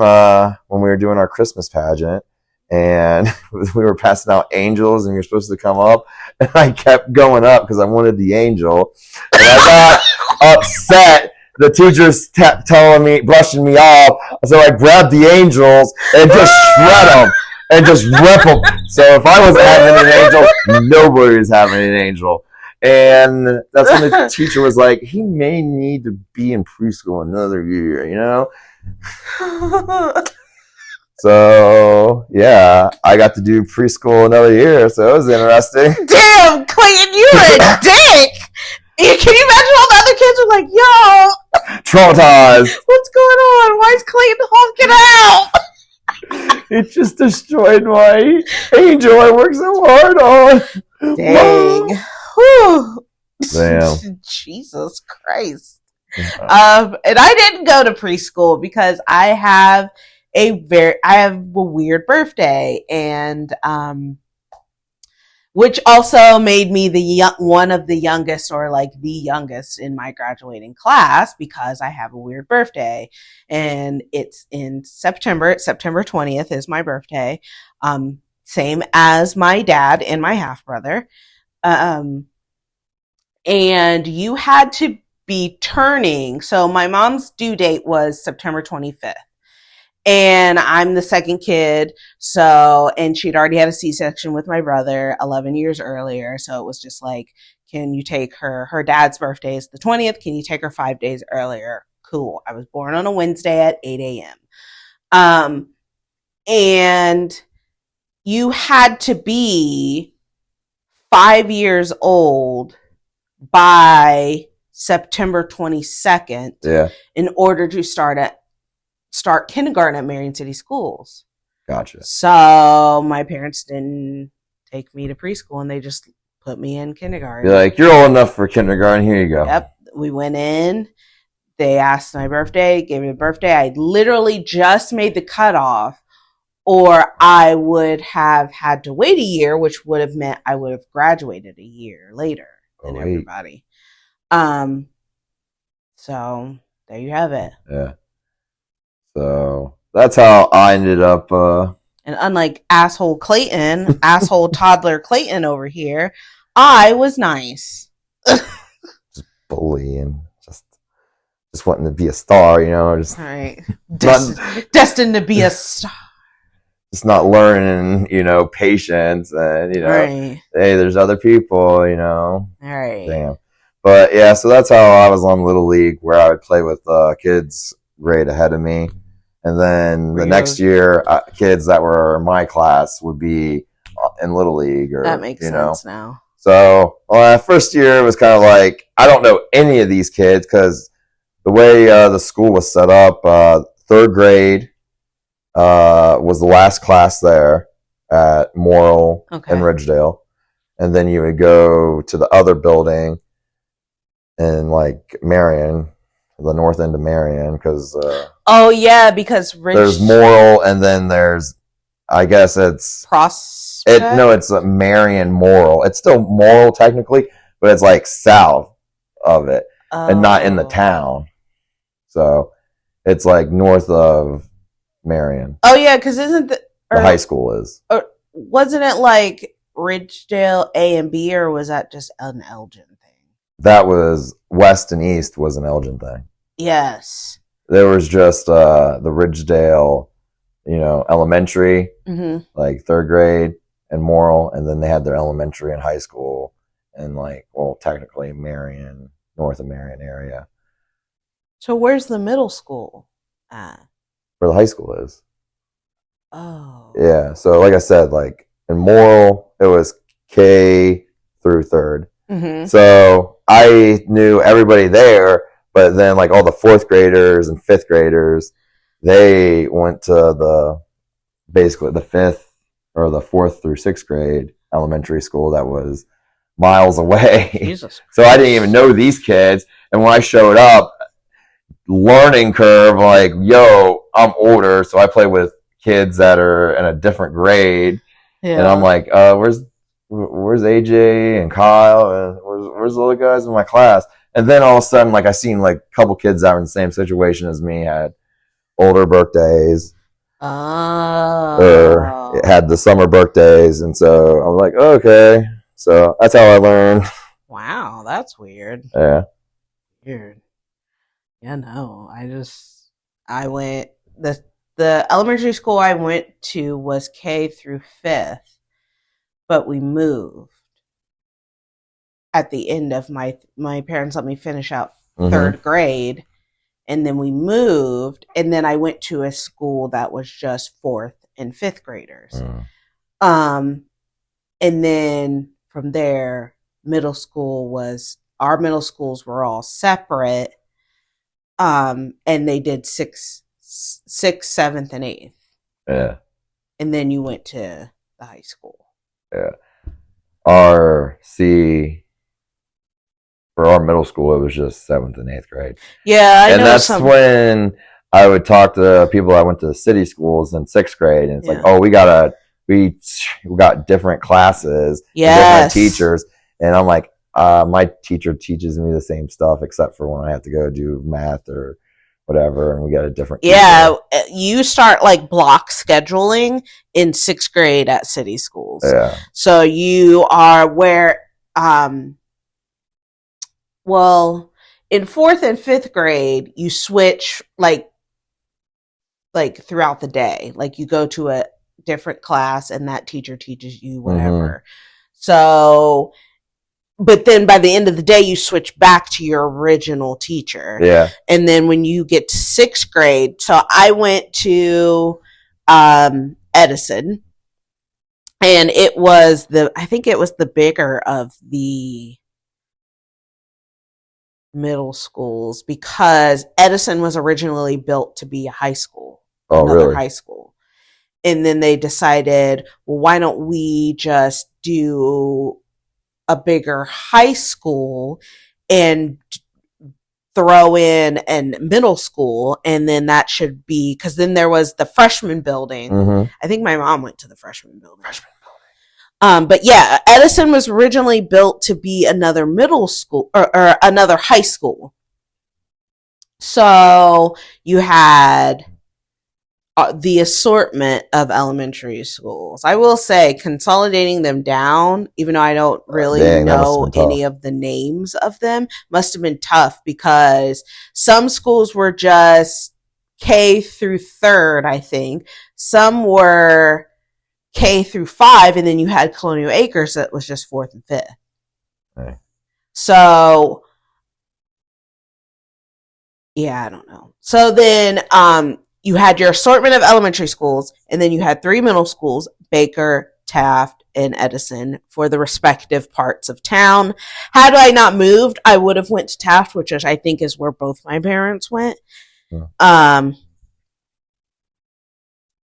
when we were doing our Christmas pageant and we were passing out angels and you're supposed to come up, and I kept going up because I wanted the angel, and I got upset. The teacher's telling me, brushing me off, so I grabbed the angels and just shred them and just rip them. So if I wasn't having an angel, nobody was having an angel. And that's when the teacher was like, he may need to be in preschool another year, you know? So, yeah, I got to do preschool another year, so it was interesting. Damn, Clayton, you were a dick! Can you imagine all the other kids were like, yo! Traumatized. What's going on? Why is Clayton honking out? It just destroyed my angel I worked so hard on. Dang. Whew. Damn. Jesus Christ. And I didn't go to preschool because I have a weird birthday, and which also made me one of the youngest, or like the youngest in my graduating class, because I have a weird birthday, and it's in September. It's September 20th is my birthday. Same as my dad and my half brother. And you had to be turning. So my mom's due date was September 25th. And I'm the second kid. So, and she'd already had a C-section with my brother 11 years earlier. So it was just like, can you take her dad's birthday is the 20th. Can you take her 5 days earlier? Cool. I was born on a Wednesday at 8 a.m. And you had to be 5 years old by September 22nd in order to start kindergarten at Marion City Schools. Gotcha. So my parents didn't take me to preschool, and they just put me in kindergarten. You're like, you're old enough for kindergarten. Here you go. Yep. We went in. They asked my birthday, gave me the birthday. I literally just made the cutoff, or I would have had to wait a year, which would have meant I would have graduated a year later than everybody. So there you have it. Yeah. So that's how I ended up. And unlike asshole Clayton, asshole toddler Clayton over here, I was nice. Just bullying, just wanting to be a star, you know. Just right. Destined to be a star. Just not learning, you know, patience, and you know, hey, there's other people, you know. All right. Damn. But yeah, so that's how I was on Little League, where I would play with kids grade ahead of me. And then the next year, kids that were my class would be in Little League. Or, that makes sense now. So, first year it was kind of like, I don't know any of these kids, because the way the school was set up, third grade was the last class there at Morrill and Ridgedale. And then you would go to the other building in like Marion, the north end of Marion, because because there's Morrill, and then there's, I guess it's it's Marion Morrill. It's still Morrill technically, but it's like south of it and not in the town. So it's like north of Marion. Oh yeah, because isn't the high school is? Or wasn't it like Ridgedale A and B, or was that just an Elgin thing? That was west and east was an Elgin thing. Yes. There was just the Ridgedale, you know, elementary, like third grade, and Morrill, and then they had their elementary and high school, and like, well, technically Marion, north of Marion area. So where's the middle school at? Where the high school is. Oh. Yeah. So like I said, like in Morrill, it was K through third. So I knew everybody there, but then like all the fourth graders and fifth graders, they went to basically the fifth or the fourth through sixth grade elementary school that was miles away. Jesus. So I didn't even know these kids. And when I showed up, learning curve, like, yo, I'm older, so I play with kids that are in a different grade. And I'm like, where's AJ and Kyle? And where's the other guys in my class? And then all of a sudden, like, I seen like a couple kids that were in the same situation as me had older birthdays. Or had the summer birthdays. And so I'm like, okay. So that's how I learned. Wow, that's weird. Yeah. Weird. Yeah, no. I went, the elementary school I went to was K through 5th, but we moved at the end of my parents let me finish out 3rd grade, and then we moved, and then I went to a school that was just 4th and 5th graders. And then from there, our middle schools were all separate. And they did 6th, 7th, and 8th. Yeah. And then you went to the high school. Yeah. For our middle school, it was just 7th and 8th grade. Yeah, and that's when I would talk to people that went to the city schools in 6th grade, and it's like, oh, we got different classes, different teachers, and I'm like, my teacher teaches me the same stuff except for when I have to go do math or whatever, and we got a different teacher. You start like block scheduling in 6th grade at city schools. Yeah. So you are where well, in 4th and 5th grade, you switch like throughout the day. Like you go to a different class and that teacher teaches you whatever. So, but then by the end of the day, you switch back to your original teacher. Yeah. And then when you get to 6th grade, so I went to Edison, and I think it was the bigger of the middle schools, because Edison was originally built to be a high school. Really? High school. And then they decided, well, why don't we just do a bigger high school and throw in a middle school, and then that should be, because then there was the freshman building. I think my mom went to the freshman building. But yeah, Edison was originally built to be another middle school or another high school. So you had the assortment of elementary schools. I will say, consolidating them down, even though I don't really know any of the names of them, must have been tough, because some schools were just K through 3rd, I think. Some were K through 5, and then you had Colonial Acres that was just 4th and 5th. Okay. So, yeah, I don't know. So then you had your assortment of elementary schools, and then you had 3 middle schools, Baker, Taft, and Edison, for the respective parts of town. Had I not moved, I would have went to Taft, which I think is where both my parents went. Yeah.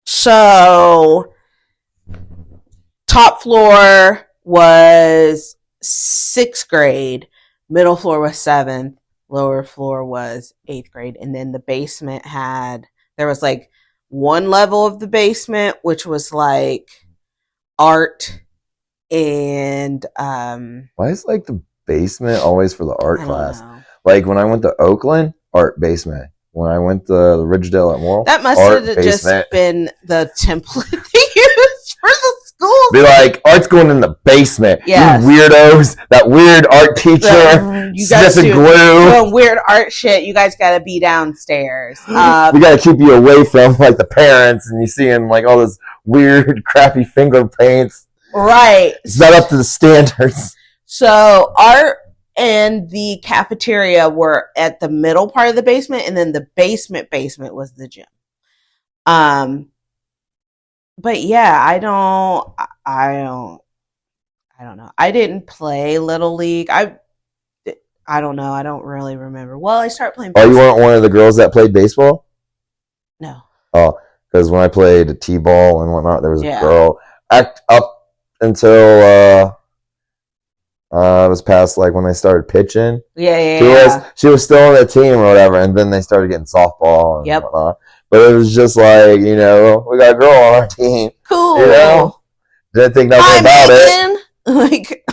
So top floor was 6th grade, middle floor was 7th, lower floor was 8th grade, and then the basement there was like one level of the basement, which was like art and why is like the basement always for the art class? Like when I went to Oakland, art basement. When I went to the Ridgedale at Morrill, that must have just been the template they used for the school. Be like, art's going in the basement. Yes. You weirdos. That weird art teacher. You guys doing weird art shit. You guys got to be downstairs. We got to keep you away from like the parents, and you seeing like all this weird, crappy finger paints. Right. It's not up to the standards. So art and the cafeteria were at the middle part of the basement, and then the basement was the gym. But yeah, I don't know. I didn't play Little League. I don't know. I don't really remember. Well, I started playing baseball. Oh, you weren't one of the girls that played baseball? No. Oh, because when I played t-ball and whatnot, there was a girl up until it was past like when they started pitching. She was still on the team or whatever, and then they started getting softball and whatnot. But it was just like, we got a girl on our team. Cool. Didn't think nothing about it. Like,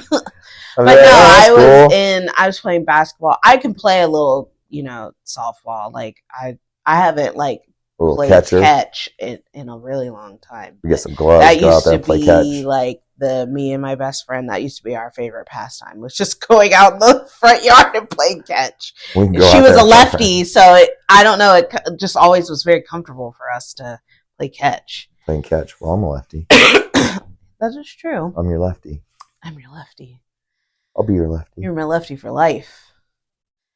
I mean, but no, cool. I was playing basketball. I can play a little, softball. Like I haven't like played catch in a really long time. We get some gloves. That used to be like me and my best friend. That used to be our favorite pastime. Was just going out in the front yard and playing catch. She was a lefty, so I don't know. It just always was very comfortable for us to play catch. Playing catch. Well, I'm a lefty. That is true. I'm your lefty. I'm your lefty. I'll be your lefty. You're my lefty for life.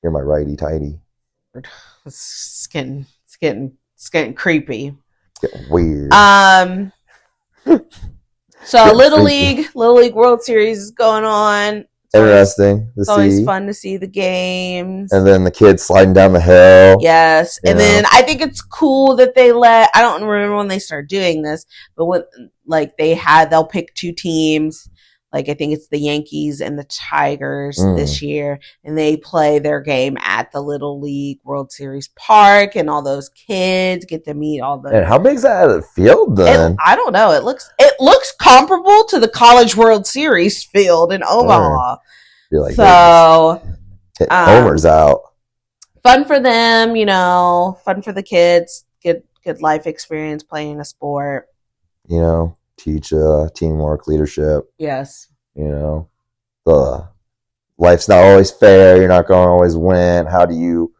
You're my righty tighty. It's getting creepy. It's getting weird. So Little League World Series is going on. Interesting. It's always fun to see the games. And then the kids sliding down the hill. Yes. And then I think it's cool that I don't remember when they started doing this, but when they'll pick two teams. Like, I think it's the Yankees and the Tigers this year, and they play their game at the Little League World Series park, and all those kids get to meet all the. And how big is that field then? I don't know. It looks comparable to the College World Series field in Omaha. Like so, Homer's out. Fun for them, fun for the kids. Good life experience playing a sport. Teach teamwork, leadership. Yes. The life's not always fair. You're not going to always win. How do you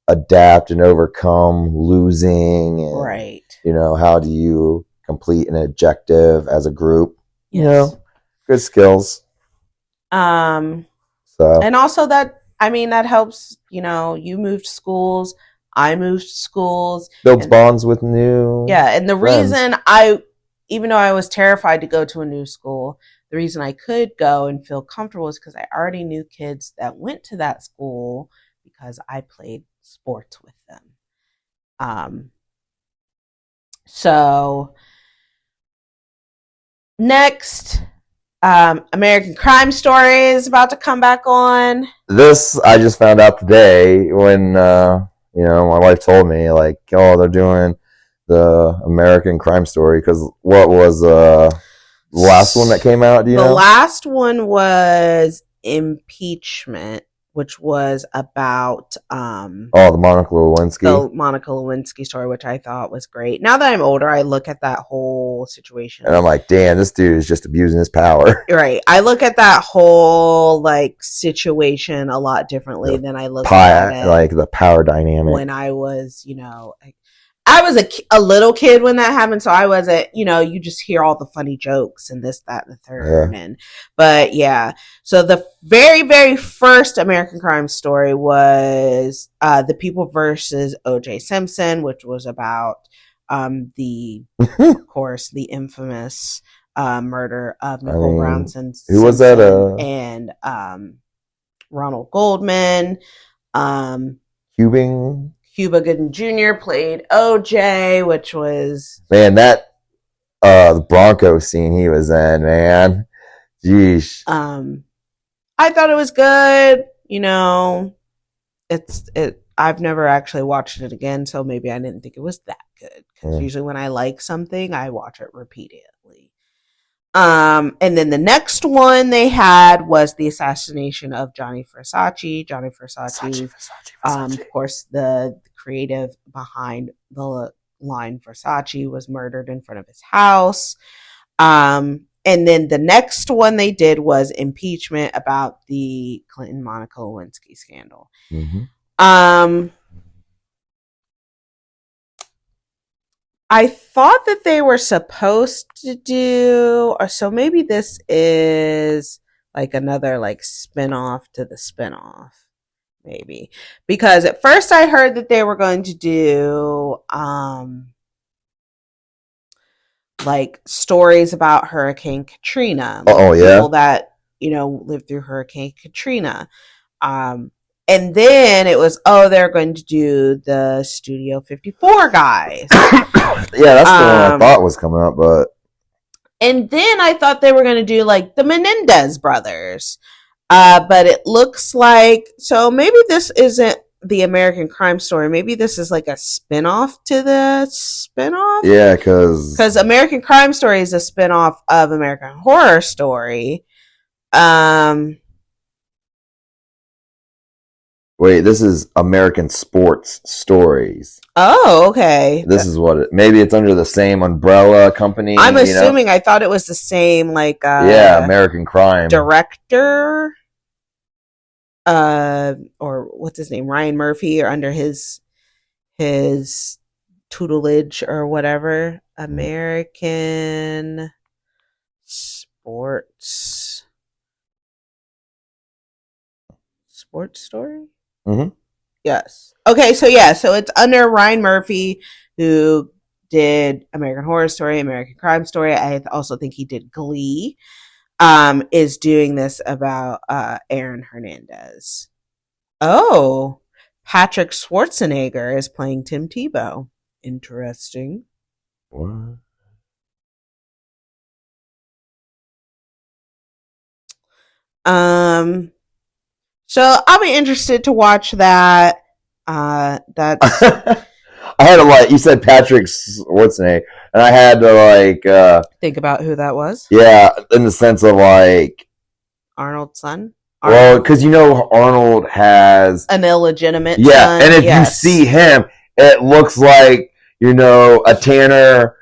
adapt and overcome losing? And, right. How do you complete an objective as a group? Yes. Good skills. And also that helps, you moved schools. I moved schools. Builds bonds with new. Yeah. And the friends. reason even though I was terrified to go to a new school, the reason I could go and feel comfortable is because I already knew kids that went to that school because I played sports with them. So next, American Crime Story is about to come back on. This I just found out today when my wife told me, like, they're doing the American Crime Story, because what was the last one that came out? Do you know? The last one was Impeachment, which was about the Monica Lewinsky. The Monica Lewinsky story, which I thought was great. Now that I'm older, I look at that whole situation and I'm like, damn, this dude is just abusing his power. Right. I look at that whole situation a lot differently than I look at it, like the power dynamic. When I was, I was a little kid when that happened, so I wasn't, you just hear all the funny jokes and this, that, and the third. Yeah. So the very, very first American Crime Story was The People versus O.J. Simpson, which was about of course, the infamous murder of Nicole Brown Simpson. Who was that? And Ronald Goldman. Cuba Gooding Jr. played OJ, which was... Man, that the Bronco scene he was in, man. Jeez. I thought it was good. I've never actually watched it again, so maybe I didn't think it was that good. Because usually when I like something, I watch it repeatedly. And then the next one they had was the assassination of Gianni Versace. Gianni Versace. Of course, the creative behind the line Versace was murdered in front of his house. And then the next one they did was Impeachment, about the Clinton-Monica Lewinsky scandal. I thought that they were supposed to do, so maybe this is like another spin-off to the spin-off, maybe. Because at first I heard that they were going to do stories about Hurricane Katrina. People that, lived through Hurricane Katrina. And then it was, they're going to do the Studio 54 guys. Yeah, that's the one I thought was coming up, but... And then I thought they were going to do, the Menendez brothers. But it looks like... So maybe this isn't the American Crime Story. Maybe this is like a spinoff to the spinoff. Yeah, because American Crime Story is a spinoff of American Horror Story. Wait, this is American Sports Stories. Oh, okay. This is what maybe it's under the same umbrella company. I'm assuming. I thought it was the same, like American Crime director, or what's his name, Ryan Murphy, or under his tutelage or whatever. American Sports Story. Mm-hmm. Yes. Okay, so it's under Ryan Murphy, who did American Horror Story, American Crime Story. I also think he did Glee. Is doing this about Aaron Hernandez. Oh, Patrick Schwarzenegger is playing Tim Tebow. Interesting. What? So I'll be interested to watch that. That's I had to like, you said Patrick Schwarzenegger, and I had to like think about who that was. Yeah, in the sense of like Arnold's son. Well, because Arnold has an illegitimate son. And if you see him, it looks like a Tanner,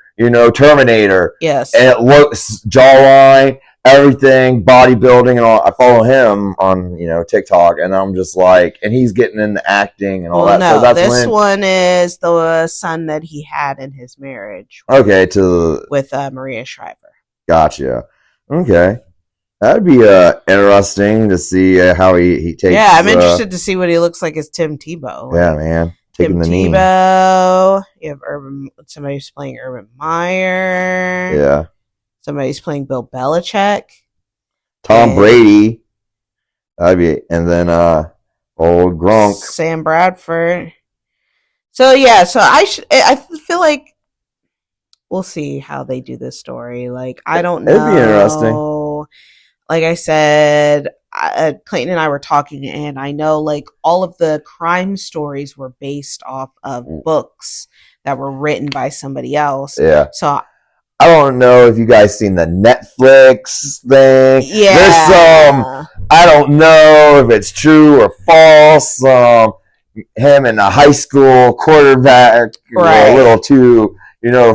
Terminator. Yes, and it looks jawline, everything, bodybuilding, and all. I follow him on TikTok, and I'm just like, and he's getting into acting and all that. No, so that's this one is the son that he had in his marriage. Okay, with Maria Shriver. Gotcha. Okay. That'd be interesting to see how he takes. Yeah, I'm interested to see what he looks like as Tim Tebow. Yeah, man. Tim Tebow. You have somebody's playing Urban Meyer. Yeah. Somebody's playing Bill Belichick. Tom Brady. That'd be, and then old Gronk. Sam Bradford. So yeah, I feel like we'll see how they do this story. Like, I don't know. It'd be interesting. Like I said, Clayton and I were talking, and I know like all of the crime stories were based off of books that were written by somebody else. Yeah. So I don't know if you guys seen the Netflix thing. Yeah. There's I don't know if it's true or false. Him and the high school quarterback right. A little too,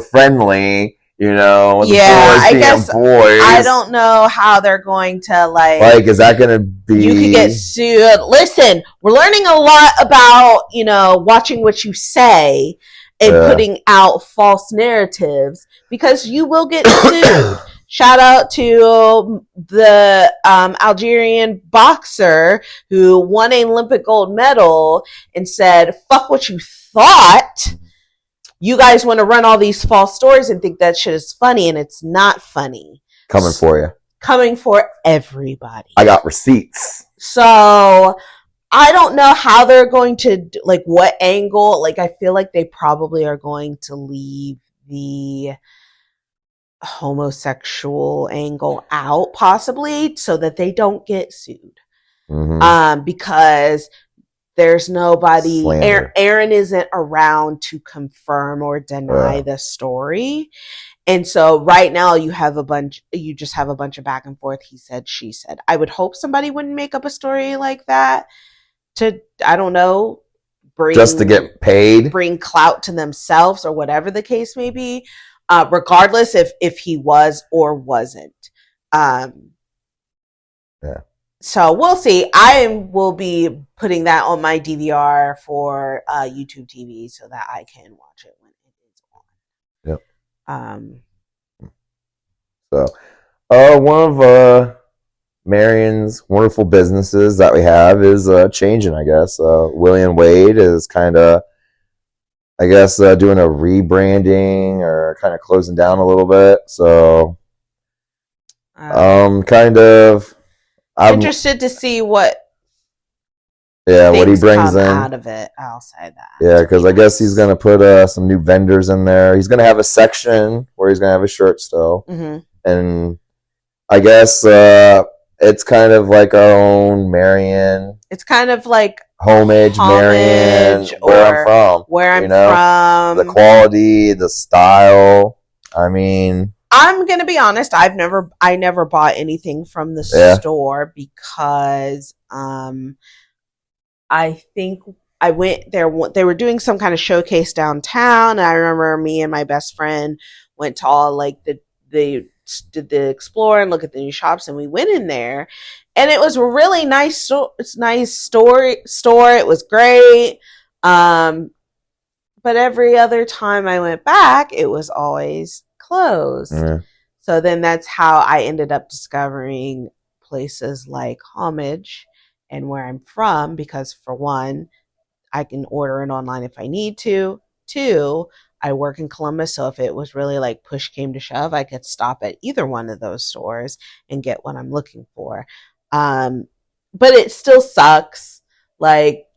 friendly. I guess boys. I don't know how they're going to like. Is that going to be? You could get sued. Listen, we're learning a lot about watching what you say and putting out false narratives, because you will get sued. Shout out to the Algerian boxer who won an Olympic gold medal and said, "Fuck what you thought." You guys want to run all these false stories and think that shit is funny, and it's not funny. Coming for you. Coming for everybody. I got receipts. So I don't know how they're going to, what angle. I feel like they probably are going to leave the homosexual angle out, possibly, so that they don't get sued. Mm-hmm. Because there's nobody. Aaron isn't around to confirm or deny the story, and so right now you just have a bunch of back and forth. He said, she said. I would hope somebody wouldn't make up a story like that to, I don't know, just to get paid, bring clout to themselves, or whatever the case may be. Regardless if he was or wasn't. Yeah. So we'll see. I will be putting that on my DVR for YouTube TV so that I can watch it when it is on. Yep. So, one of Marion's wonderful businesses that we have is changing, I guess. William Wade is kind of, I guess, doing a rebranding or kind of closing down a little bit. So, I'm interested to see what what he brings in out of it. I'll say that. Yeah, because I guess he's going to put some new vendors in there. He's going to have a section where he's going to have a shirt still. Mm-hmm. And I guess it's kind of like our own Marion. It's kind of like homage Marion, where I'm from. The quality, the style. I mean, I'm gonna be honest. I never bought anything from the store because I think I went there. They were doing some kind of showcase downtown. And I remember me and my best friend went to all like did the explore and look at the new shops, and we went in there, and it was a really nice. It's nice store. It was great. But every other time I went back, it was always closed. Mm-hmm. So then that's how I ended up discovering places like Homage and where I'm from, because for one, I can order it online if I need to. Two, I work in Columbus, so if it was really like push came to shove, I could stop at either one of those stores and get what I'm looking for. But it still sucks. Like,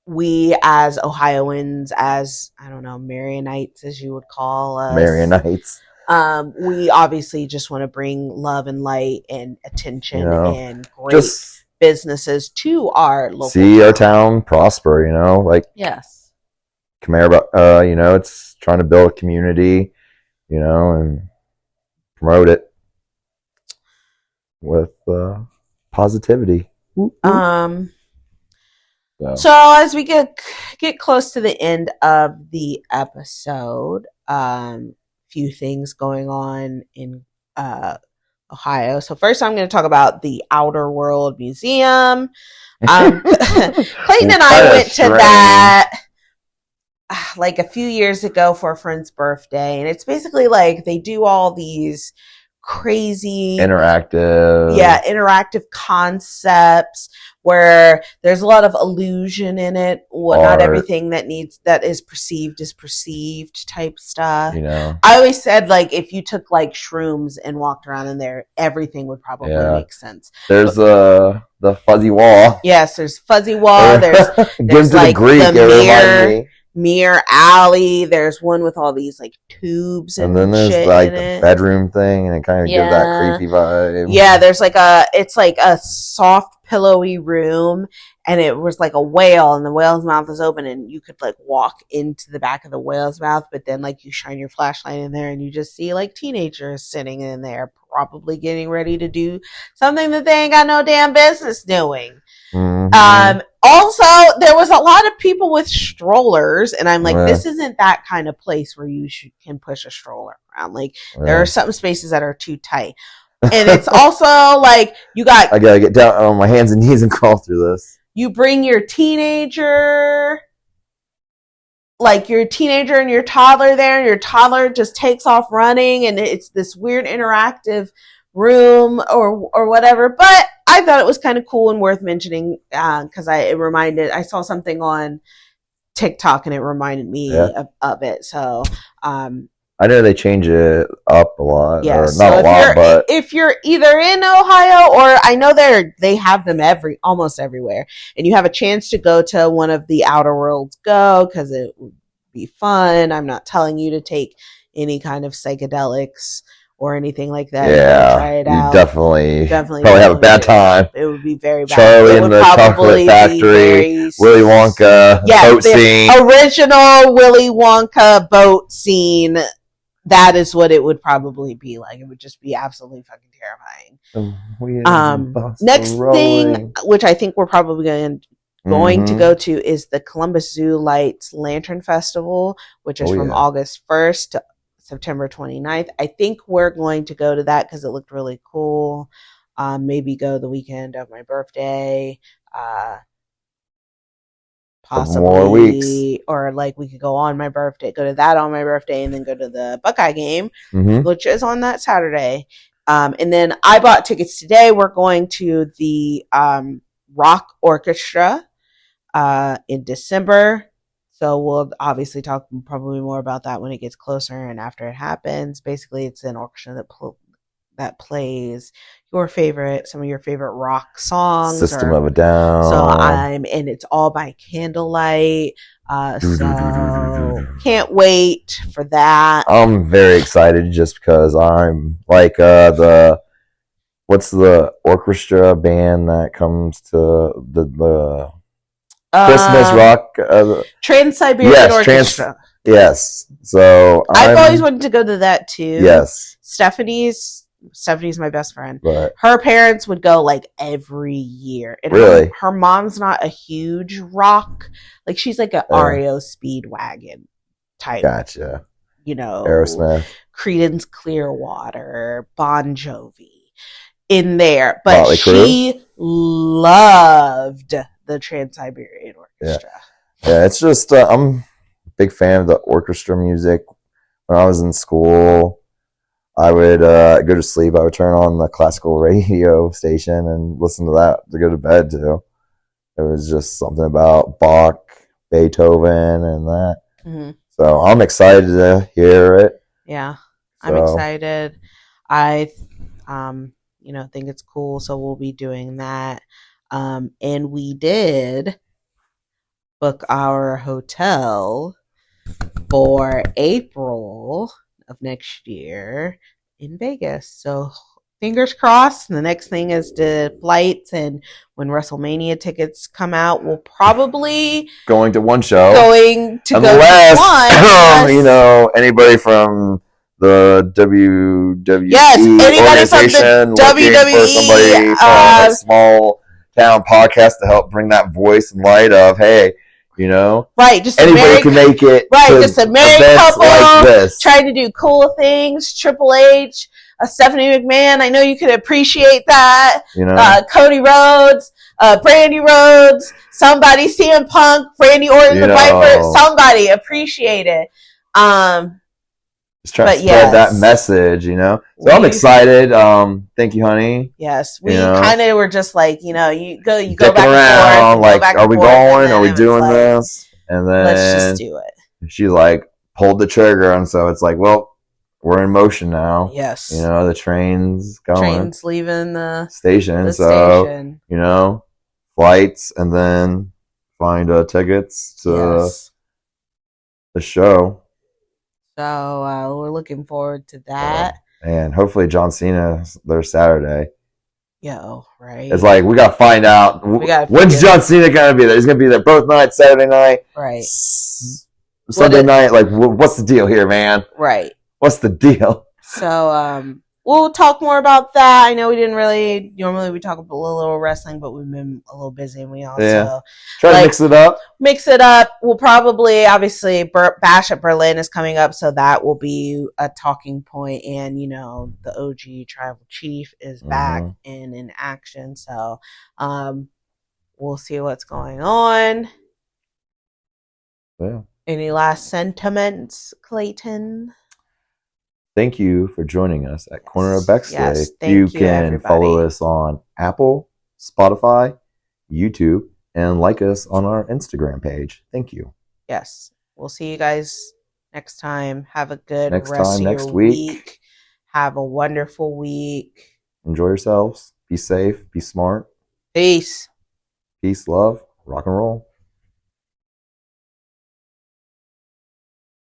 we as Ohioans, as, I don't know, Marionites, as you would call us. Marionites. We obviously just want to bring love and light and attention and great businesses to our local see our town prosper, like yes. Kemba, it's trying to build a community, and promote it with positivity. So as we get close to the end of the episode, few things going on in Ohio. So first I'm going to talk about the Outer World Museum. Clayton and I went to that like a few years ago for a friend's birthday, and it's basically like they do all these crazy interactive concepts where there's a lot of illusion in it. Not everything that is perceived type stuff. I always said, like, if you took like shrooms and walked around in there, everything would probably make sense. There's the fuzzy wall. Yes, there's fuzzy wall. There's like the mirror alley. There's one with all these like tubes and then there's shit like the bedroom thing, and it kind of gives that creepy vibe. Yeah, there's like it's like a soft pillowy room, and it was like a whale, and the whale's mouth is open, and you could like walk into the back of the whale's mouth, but then like you shine your flashlight in there and you just see like teenagers sitting in there probably getting ready to do something that they ain't got no damn business doing. Mm-hmm. Also, there was a lot of people with strollers, and I'm like, this isn't that kind of place where you can push a stroller around. Like, there are some spaces that are too tight. And it's also like, I gotta get down on my hands and knees and crawl through this. You bring your teenager and your toddler there, and your toddler just takes off running, and it's this weird interactive room or whatever. But I thought it was kind of cool and worth mentioning because I saw something on TikTok and it reminded me of it. So I know they change it up a lot. Yeah, or not a lot, but if you're either in Ohio, or I know they have them almost everywhere, and you have a chance to go to one of the Outer Worlds, go, because it would be fun. I'm not telling you to take any kind of psychedelics or anything like that. Yeah, try it out. Definitely probably have a bad time. It would be very bad. Charlie and the Chocolate Factory, Willy Wonka boat scene. Original Willy Wonka boat scene. That is what it would probably be like. It would just be absolutely fucking terrifying. Next thing, which I think we're probably going to go to, is the Columbus Zoo Lights Lantern Festival, which is from August 1st to September 29th. I think we're going to go to that because it looked really cool. Maybe go the weekend of my birthday. Possibly more weeks, or like we could go on my birthday, go to that on my birthday, and then go to the Buckeye game, which is on that Saturday. And then I bought tickets today. We're going to the Rock Orchestra in December. So we'll obviously talk probably more about that when it gets closer and after it happens. Basically, it's an orchestra that plays some of your favorite rock songs. System of a Down. And it's all by candlelight. So can't wait for that. I'm very excited just because I'm like what's the orchestra band that comes to the Christmas rock? Trans-Siberian Orchestra. Yes. So I've always wanted to go to that too. Yes. Stephany's my best friend. Right. Her parents would go like every year. And really? Her mom's not a huge rock. Like she's like an REO Speedwagon type. Gotcha. You know, Aerosmith, Creedence Clearwater, Bon Jovi in there. But she loved the Trans-Siberian Orchestra. Yeah, it's just I'm a big fan of the orchestra music. When I was in school, I would go to sleep. I would turn on the classical radio station and listen to that to go to bed too. It was just something about Bach, Beethoven, and that. Mm-hmm. So I'm excited to hear it. Yeah, I'm excited. I, think it's cool. So we'll be doing that. And we did book our hotel for April of next year in Vegas. So fingers crossed. The next thing is the flights, and when WrestleMania tickets come out, we'll probably going to one show. Go to one. Anybody from the WWE anybody organization from the WWE, for somebody from a small town podcast to help bring that voice and light of, hey, right? Just anybody can make it. Right, just a married couple like this, trying to do cool things. Triple H, Stephanie McMahon. I know you could appreciate that. Cody Rhodes, Brandy Rhodes, somebody, CM Punk, Randy Orton, the Viper. Somebody appreciate it. Just trying to spread that message, So I'm excited. Thank you, honey. Yes, we kind of were just like, you go back around, and forth. Like, are we going? Are we doing this? And then let's just do it. She pulled the trigger, and so it's like, well, we're in motion now. Yes. The train's going. Train's leaving the station. Station. Flights, and then find tickets to the show. So we're looking forward to that. And hopefully John Cena there Saturday. Right. It's like we gotta find out when's John Cena gonna be there. He's gonna be there both nights, Saturday night, right? Sunday night. Like, what's the deal here, man? Right. What's the deal? So we'll talk more about that. I know we didn't really normally we talk a little wrestling, but we've been a little busy, and we also try to mix it up. We'll probably obviously Bash at Berlin is coming up, so that will be a talking point. And the OG Tribal Chief is back and in action, so we'll see what's going on. Yeah. Any last sentiments, Clayton? Thank you for joining us at Corner of Bexley. Yes, you can follow us on Apple, Spotify, YouTube, and like us on our Instagram page. Thank you. Yes. We'll see you guys next time. Have a good rest of your week. Have a wonderful week. Enjoy yourselves. Be safe. Be smart. Peace. Peace, love, rock and roll.